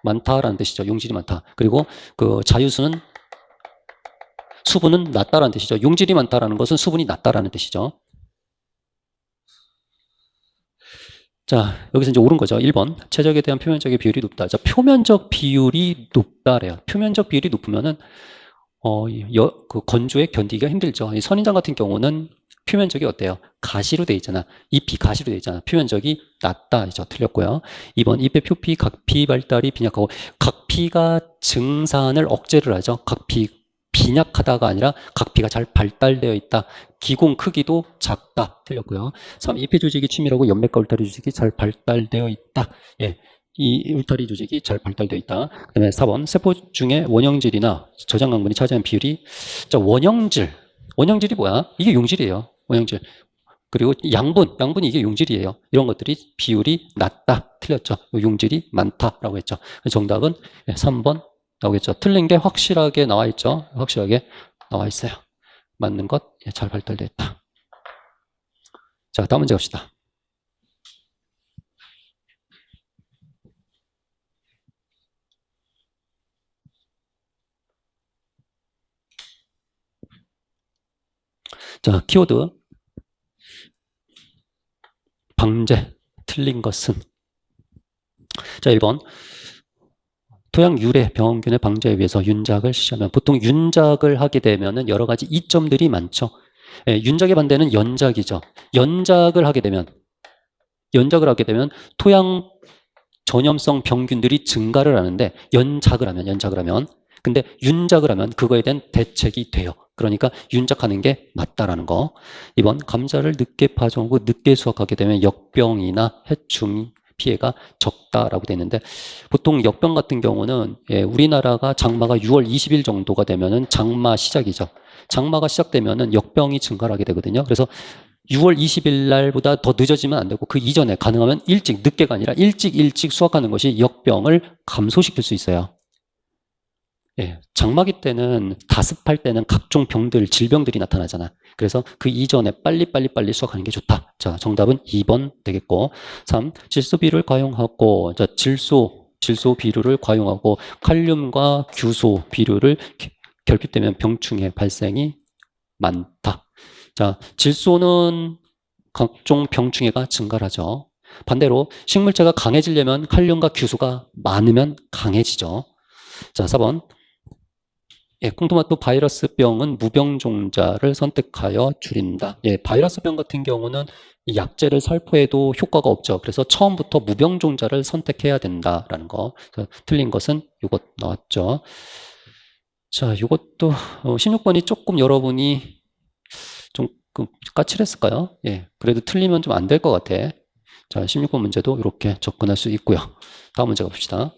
[SPEAKER 1] 많다라는 뜻이죠. 용질이 많다. 그리고 그 자유수는 수분은 낮다라는 뜻이죠. 용질이 많다라는 것은 수분이 낮다라는 뜻이죠. 자, 여기서 이제 옳은 거죠. 1번. 최적에 대한 표면적의 비율이 높다. 자, 표면적 비율이 높다래요. 표면적 비율이 높으면은, 그 건조에 견디기가 힘들죠. 이 선인장 같은 경우는 표면적이 어때요? 가시로 돼 있잖아. 잎이 가시로 돼 있잖아. 표면적이 낮다죠. 틀렸고요. 2번. 잎의 표피, 각피 발달이 빈약하고, 각피가 증산을 억제를 하죠. 각피 빈약하다가 아니라 각피가 잘 발달되어 있다. 기공 크기도 작다. 틀렸고요. 3. 잎의 조직이 치밀하고 연맥과 울타리 조직이 잘 발달되어 있다. 예. 이 울타리 조직이 잘 발달되어 있다. 그 다음에 4번. 세포 중에 원형질이나 저장 강분이 차지하는 비율이 자, 원형질이 뭐야? 이게 용질이에요. 원형질. 그리고 양분이 이게 용질이에요. 이런 것들이 비율이 낮다. 틀렸죠. 용질이 많다라고 했죠. 정답은 3번 나오겠죠. 틀린 게 확실하게 나와 있죠. 확실하게 나와 있어요. 맞는 것 잘 발달됐다. 자, 다음 문제 갑시다. 자, 키워드 방제 틀린 것은 자, 1번 토양 유래 병원균의 방제에 위해서 윤작을 실시하면 보통 윤작을 하게 되면은 여러 가지 이점들이 많죠. 윤작의 반대는 연작이죠. 연작을 하게 되면 토양 전염성 병균들이 증가를 하는데 연작을 하면 근데 윤작을 하면 그거에 대한 대책이 돼요. 그러니까 윤작하는 게 맞다라는 거. 2번 감자를 늦게 파종하고 늦게 수확하게 되면 역병이나 해충 피해가 적다라고 되어 있는데 보통 역병 같은 경우는 우리나라가 장마가 6월 20일 정도가 되면은 장마 시작이죠. 장마가 시작되면은 역병이 증가를 하게 되거든요. 그래서 6월 20일 날보다 더 늦어지면 안 되고 그 이전에 가능하면 늦게가 아니라 일찍 수확하는 것이 역병을 감소시킬 수 있어요. 장마기 때는 다습할 때는 각종 병들, 질병들이 나타나잖아. 그래서 그 이전에 빨리 수확하는 게 좋다. 자, 정답은 2번 되겠고 3. 질소 비료를 과용하고 자, 질소 비료를 과용하고 칼륨과 규소 비료를 결핍되면 병충해 발생이 많다. 자, 질소는 각종 병충해가 증가하죠. 반대로 식물체가 강해지려면 칼륨과 규소가 많으면 강해지죠. 자, 4번. 콩토마토 바이러스병은 무병종자를 선택하여 줄인다. 바이러스병 같은 경우는 약제를 살포해도 효과가 없죠. 그래서 처음부터 무병종자를 선택해야 된다라는 거. 틀린 것은 이것 나왔죠. 자, 이것도 16번이 조금 여러분이 좀 까칠했을까요? 그래도 틀리면 좀 안 될 것 같아. 자, 16번 문제도 이렇게 접근할 수 있고요. 다음 문제 봅시다.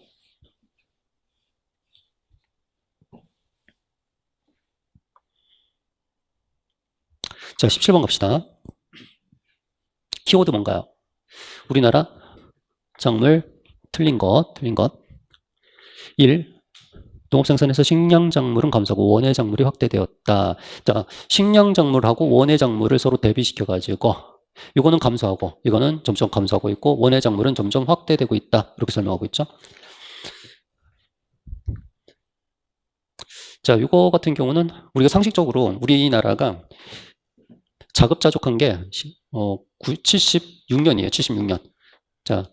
[SPEAKER 1] 자, 17번 갑시다. 키워드 뭔가요? 우리나라 작물 틀린 것. 1. 농업생산에서 식량작물은 감소하고 원예작물이 확대되었다. 자, 식량작물하고 원예작물을 서로 대비시켜가지고 이거는 감소하고 이거는 점점 감소하고 있고 원예작물은 점점 확대되고 있다. 이렇게 설명하고 있죠. 자, 이거 같은 경우는 우리가 상식적으로 우리나라가 자급자족한 게 76년이에요. 76년. 자,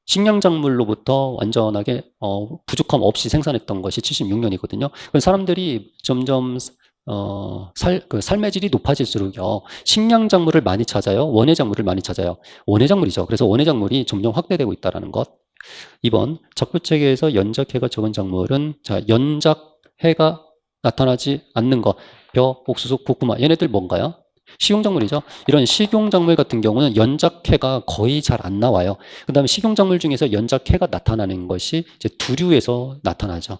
[SPEAKER 1] 식량작물로부터 완전하게 부족함 없이 생산했던 것이 76년이거든요. 사람들이 점점 삶의 질이 높아질수록요. 식량작물을 많이 찾아요. 원예작물을 많이 찾아요. 원예작물이죠. 그래서 원예작물이 점점 확대되고 있다는 것. 2번 작부체계에서 연작해가 적은 작물은 자, 연작해가 나타나지 않는 것. 벼, 옥수수, 고구마 얘네들 뭔가요? 식용작물이죠. 이런 식용작물 같은 경우는 연작해가 거의 잘 안 나와요. 그 다음에 식용작물 중에서 연작해가 나타나는 것이 이제 두류에서 나타나죠.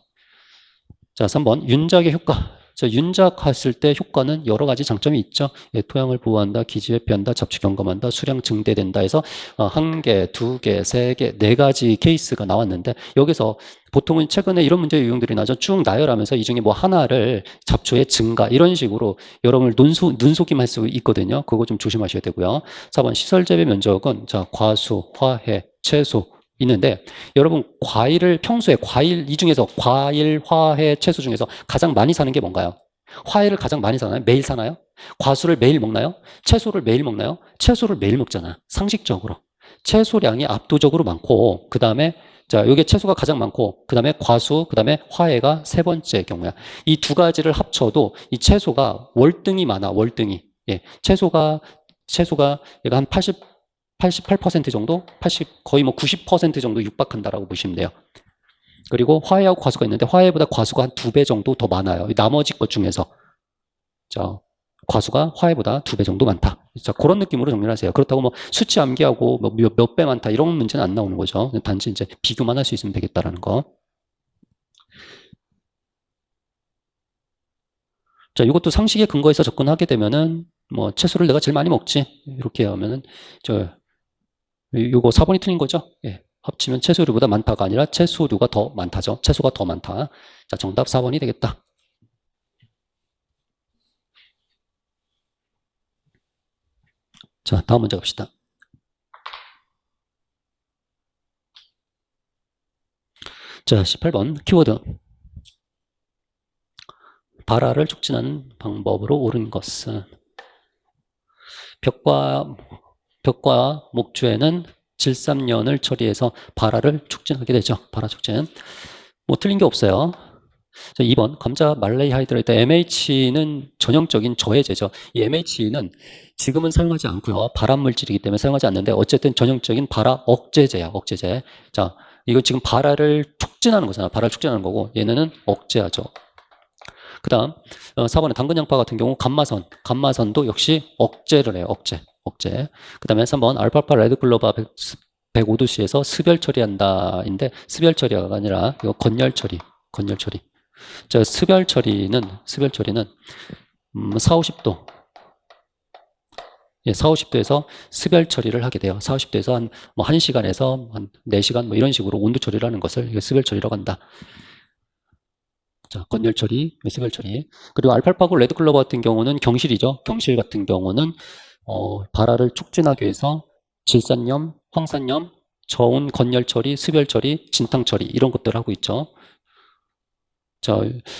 [SPEAKER 1] 자, 3번 윤작의 효과. 자, 윤작했을 때 효과는 여러 가지 장점이 있죠. 토양을 보호한다, 기지 회피한다, 잡초 경감한다, 수량 증대된다 해서 1개, 2개, 3개, 4가지 케이스가 나왔는데 여기서 보통은 최근에 이런 문제 유형들이 나죠. 쭉 나열하면서 이 중에 뭐 하나를 잡초의 증가 이런 식으로 여러분을 눈속임할 수 있거든요. 그거 좀 조심하셔야 되고요. 4번 시설 재배 면적은 자, 과수, 화해, 채소 있는데 여러분 평소에 과일 이 중에서 과일, 화해, 채소 중에서 가장 많이 사는 게 뭔가요? 화해를 가장 많이 사나요? 매일 사나요? 과수를 매일 먹나요? 채소를 매일 먹나요? 채소를 매일 먹잖아. 상식적으로. 채소량이 압도적으로 많고 그 다음에 자, 여기 채소가 가장 많고 그 다음에 과수, 그 다음에 화해가 세 번째 경우야. 이 두 가지를 합쳐도 이 채소가 월등히 많아. 월등히. 채소가 얘가 한 88% 정도? 거의 뭐 90% 정도 육박한다라고 보시면 돼요. 그리고 화해하고 과수가 있는데 화해보다 과수가 한 2배 정도 더 많아요. 나머지 것 중에서. 자, 과수가 화해보다 2배 정도 많다. 자, 그런 느낌으로 정리를 하세요. 그렇다고 뭐 수치 암기하고 뭐 몇 배 많다 이런 문제는 안 나오는 거죠. 단지 이제 비교만 할 수 있으면 되겠다라는 거. 자, 이것도 상식에 근거해서 접근하게 되면은 뭐 채소를 내가 제일 많이 먹지. 이렇게 하면은 요거 4번이 틀린 거죠. 예. 합치면 채소류보다 많다가 아니라 채소류가 더 많다죠. 채소가 더 많다. 자, 정답 4번이 되겠다. 자, 다음 문제 갑시다. 자, 18번 키워드. 발화를 촉진하는 방법으로 옳은 것은 벽과 목주에는 질산면을 처리해서 발화를 촉진하게 되죠. 발화 촉진. 뭐 틀린 게 없어요. 자, 2번 감자 말레이하이드레이트 MH는 전형적인 저해제죠. 이 MH는 지금은 사용하지 않고요. 발암물질이기 때문에 사용하지 않는데 어쨌든 전형적인 발화 억제제야. 억제제. 자, 이거 지금 발화를 촉진하는 거잖아. 발화를 촉진하는 거고 얘네는 억제하죠. 그 다음 4번에 당근양파 같은 경우 감마선도 역시 억제를 해요. 억제. 그 다음에 3번 알파파 레드클로바 105도씨에서 습열 처리한다인데 습열 처리가 아니라 이거 건열 처리. 자, 습열 처리는 4, 50도. 예, 4, 50도에서 습열 처리를 하게 돼요. 4, 50도에서 한 1시간에서 한 4시간 뭐 이런 식으로 온도 처리를 하는 것을 습열 처리라고 한다. 자, 건열 처리, 습열 처리. 그리고 알팔파고 레드클로버 같은 경우는 경실이죠. 경실 같은 경우는 발화를 촉진하기 위해서 질산염, 황산염, 저온 건열 처리, 습열 처리, 진탕 처리 이런 것들을 하고 있죠. 자,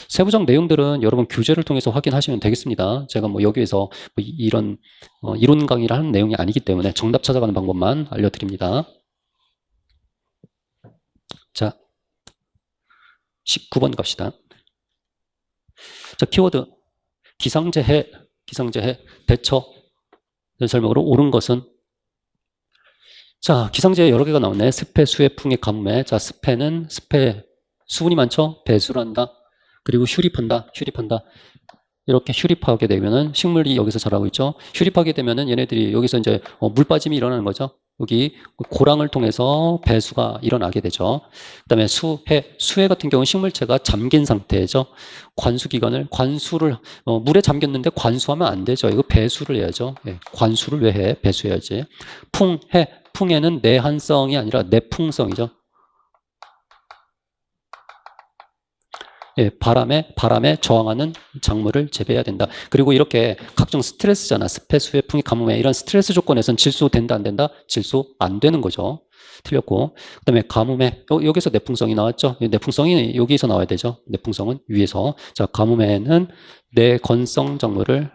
[SPEAKER 1] 세부적 내용들은 여러분 교재를 통해서 확인하시면 되겠습니다. 제가 뭐 여기에서 뭐 이런 이론 강의를 하는 내용이 아니기 때문에 정답 찾아가는 방법만 알려드립니다. 자, 19번 갑시다. 자, 키워드 기상재해 대처 설명으로 옳은 것은 자, 기상재해 여러 개가 나오네. 습해, 수해, 풍해, 가뭄에. 자, 습해는 수분이 많죠? 배수를 한다. 그리고 휴립한다. 이렇게 휴립하게 되면은 식물이 여기서 자라고 있죠. 휴립하게 되면은 얘네들이 여기서 이제 물 빠짐이 일어나는 거죠. 여기 고랑을 통해서 배수가 일어나게 되죠. 그다음에 수해 같은 경우는 식물체가 잠긴 상태죠. 관수를 물에 잠겼는데 관수하면 안 되죠. 이거 배수를 해야죠. 예, 관수를 왜 해? 배수해야지. 풍해는 내한성이 아니라 내풍성이죠. 예, 바람에 저항하는 작물을 재배해야 된다. 그리고 이렇게 각종 스트레스잖아. 습해, 수해, 풍해, 가뭄에 이런 스트레스 조건에선 질소 된다, 안 된다? 질소 안 되는 거죠. 틀렸고. 그 다음에 가뭄에, 여기서 내풍성이 나왔죠? 내풍성이 여기서 나와야 되죠. 내풍성은 위에서. 자, 가뭄에는 내건성 작물을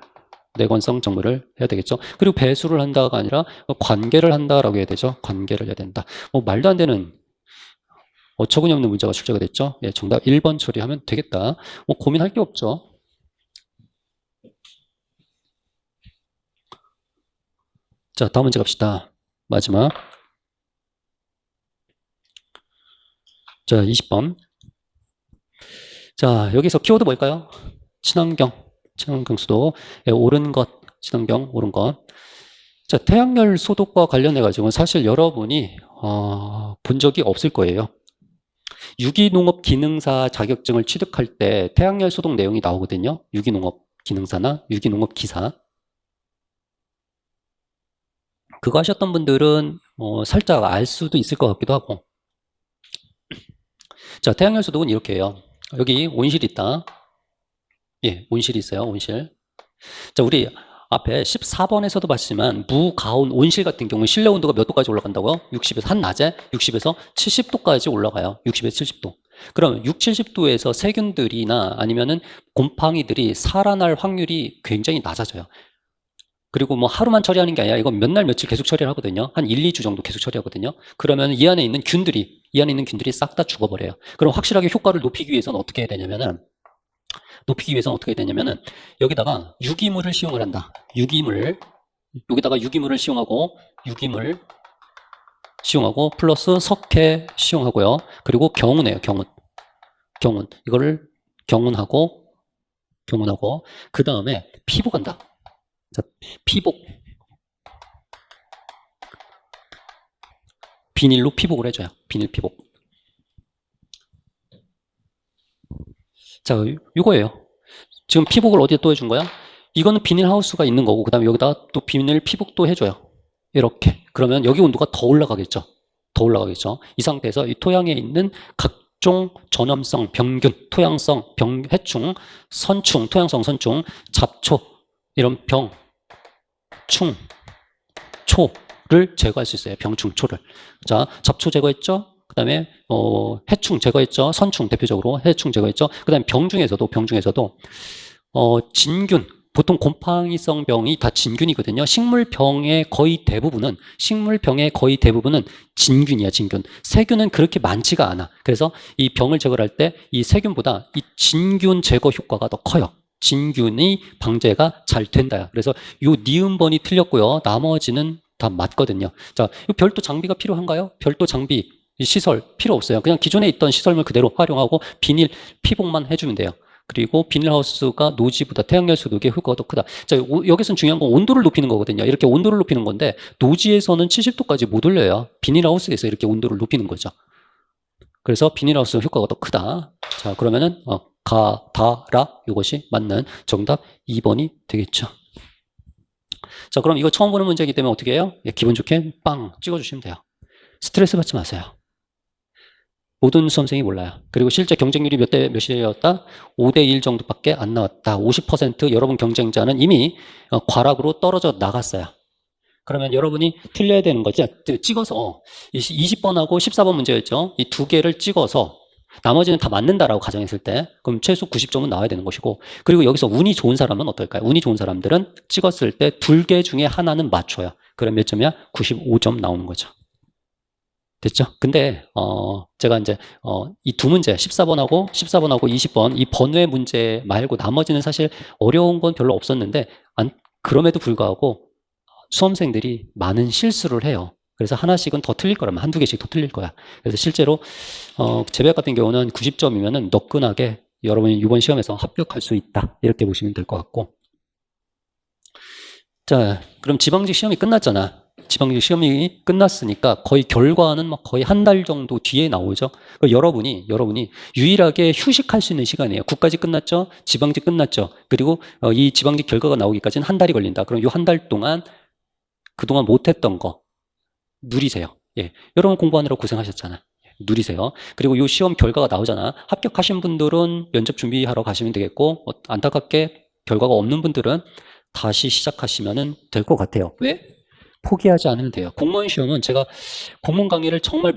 [SPEAKER 1] 해야 되겠죠. 그리고 배수를 한다가 아니라 관계를 한다라고 해야 되죠. 관계를 해야 된다. 뭐 말도 안 되는 어처구니 없는 문제가 출제가 됐죠. 예, 정답 1번 처리하면 되겠다. 뭐 고민할 게 없죠. 자, 다음 문제 갑시다. 마지막. 자, 20번. 자, 여기서 키워드 뭘까요? 친환경 수도. 예, 옳은 것. 친환경, 옳은 것. 자, 태양열 소독과 관련해가지고 사실 여러분이 본 적이 없을 거예요. 유기농업 기능사 자격증을 취득할 때 태양열 소독 내용이 나오거든요. 유기농업 기능사나 유기농업 기사. 그거 하셨던 분들은 살짝 알 수도 있을 것 같기도 하고. 자, 태양열 소독은 이렇게 해요. 여기 온실이 있다. 예, 온실이 있어요. 온실. 자, 우리 앞에 14번에서도 봤지만 무가온 온실 같은 경우는 실내 온도가 몇 도까지 올라간다고요? 60에서 한낮에 60에서 70도까지 올라가요. 60에서 70도. 그럼 6, 70도에서 세균들이나 아니면은 곰팡이들이 살아날 확률이 굉장히 낮아져요. 그리고 뭐 하루만 처리하는 게 아니라 이건 몇 날 며칠 계속 처리를 하거든요. 한 1, 2주 정도 계속 처리하거든요. 그러면 이 안에 있는 균들이 싹 다 죽어버려요. 그럼 확실하게 효과를 높이기 위해서는 어떻게 해야 되냐면은 여기다가 유기물을 시용을 한다. 여기다가 유기물을 시용하고 플러스 석회 시용하고요. 그리고 경운해요. 경운. 이거를 경운하고 그 다음에 피복한다. 자, 피복. 비닐로 피복을 해줘요. 비닐 피복. 자, 이거예요. 지금 피복을 어디에 또 해준 거야? 이거는 비닐하우스가 있는 거고, 그 다음에 여기다가 또 비닐 피복도 해줘요. 이렇게. 그러면 여기 온도가 더 올라가겠죠. 더 올라가겠죠. 이 상태에서 이 토양에 있는 각종 전염성, 병균, 토양성, 해충, 선충, 토양성 선충, 잡초, 이런 병, 충, 초를 제거할 수 있어요. 병충, 초를. 자, 잡초 제거했죠? 그 다음에, 해충 제거했죠? 선충 대표적으로 해충 제거했죠? 그 다음에 병 중에서도, 진균, 보통 곰팡이성 병이 다 진균이거든요. 식물병의 거의 대부분은 진균이야, 진균. 세균은 그렇게 많지가 않아. 그래서 이 병을 제거할 때 이 세균보다 이 진균 제거 효과가 더 커요. 진균이 방제가 잘 된다야. 그래서 요 니은번이 틀렸고요. 나머지는 다 맞거든요. 자, 별도 장비가 필요한가요? 별도 장비, 시설 필요 없어요. 그냥 기존에 있던 시설물 그대로 활용하고 비닐 피복만 해주면 돼요. 그리고 비닐하우스가 노지보다 태양열수 녹의 효과가 더 크다. 자, 여기서는 중요한 건 온도를 높이는 거거든요. 이렇게 온도를 높이는 건데 노지에서는 70도까지 못 올려요. 비닐하우스에서 이렇게 온도를 높이는 거죠. 그래서 비닐하우스 효과가 더 크다. 자, 그러면은 가다라 이것이 맞는 정답 2번이 되겠죠. 자, 그럼 이거 처음 보는 문제이기 때문에 어떻게 해요? 예, 기분 좋게 빵 찍어주시면 돼요. 스트레스 받지 마세요. 모든 수험생이 몰라요. 그리고 실제 경쟁률이 몇 대 몇이었다? 5대 1 정도밖에 안 나왔다. 50% 여러분 경쟁자는 이미 과락으로 떨어져 나갔어요. 그러면 여러분이 틀려야 되는 거지. 찍어서 20번하고 14번 문제였죠. 이 두 개를 찍어서 나머지는 다 맞는다라고 가정했을 때 그럼 최소 90점은 나와야 되는 것이고, 그리고 여기서 운이 좋은 사람은 어떨까요? 운이 좋은 사람들은 찍었을 때 2개 중에 하나는 맞춰요. 그럼 몇 점이야? 95점 나오는 거죠. 됐죠? 근데 제가 이제 이 두 문제 14번하고 20번 이 번외 문제 말고 나머지는 사실 어려운 건 별로 없었는데 그럼에도 불구하고 수험생들이 많은 실수를 해요. 그래서 하나씩은 더 틀릴 거라면 한두 개씩 더 틀릴 거야. 그래서 실제로 재배학 같은 경우는 90점이면은 너끈하게 여러분이 이번 시험에서 합격할 수 있다. 이렇게 보시면 될 것 같고. 자, 그럼 지방직 시험이 끝났잖아. 지방직 시험이 끝났으니까 거의 결과는 막 거의 한 달 정도 뒤에 나오죠. 여러분이 유일하게 휴식할 수 있는 시간이에요. 국가직 끝났죠. 지방직 끝났죠. 그리고 이 지방직 결과가 나오기까지는 한 달이 걸린다. 그럼 이 한 달 동안 그동안 못했던 거 누리세요. 예, 여러분 공부하느라 고생하셨잖아. 누리세요. 그리고 이 시험 결과가 나오잖아. 합격하신 분들은 면접 준비하러 가시면 되겠고, 안타깝게 결과가 없는 분들은 다시 시작하시면 될 것 같아요. 왜? 포기하지 않으면 돼요. 공무원 시험은 제가 공무원 강의를 정말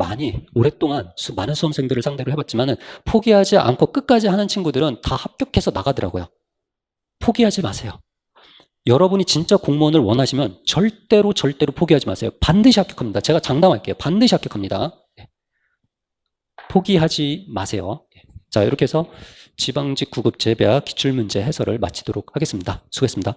[SPEAKER 1] 오랫동안 많은 수험생들을 상대로 해봤지만은 포기하지 않고 끝까지 하는 친구들은 다 합격해서 나가더라고요. 포기하지 마세요. 여러분이 진짜 공무원을 원하시면 절대로 포기하지 마세요. 반드시 합격합니다. 제가 장담할게요. 반드시 합격합니다. 포기하지 마세요. 자, 이렇게 해서 지방직 구급 재배학 기출문제 해설을 마치도록 하겠습니다. 수고했습니다.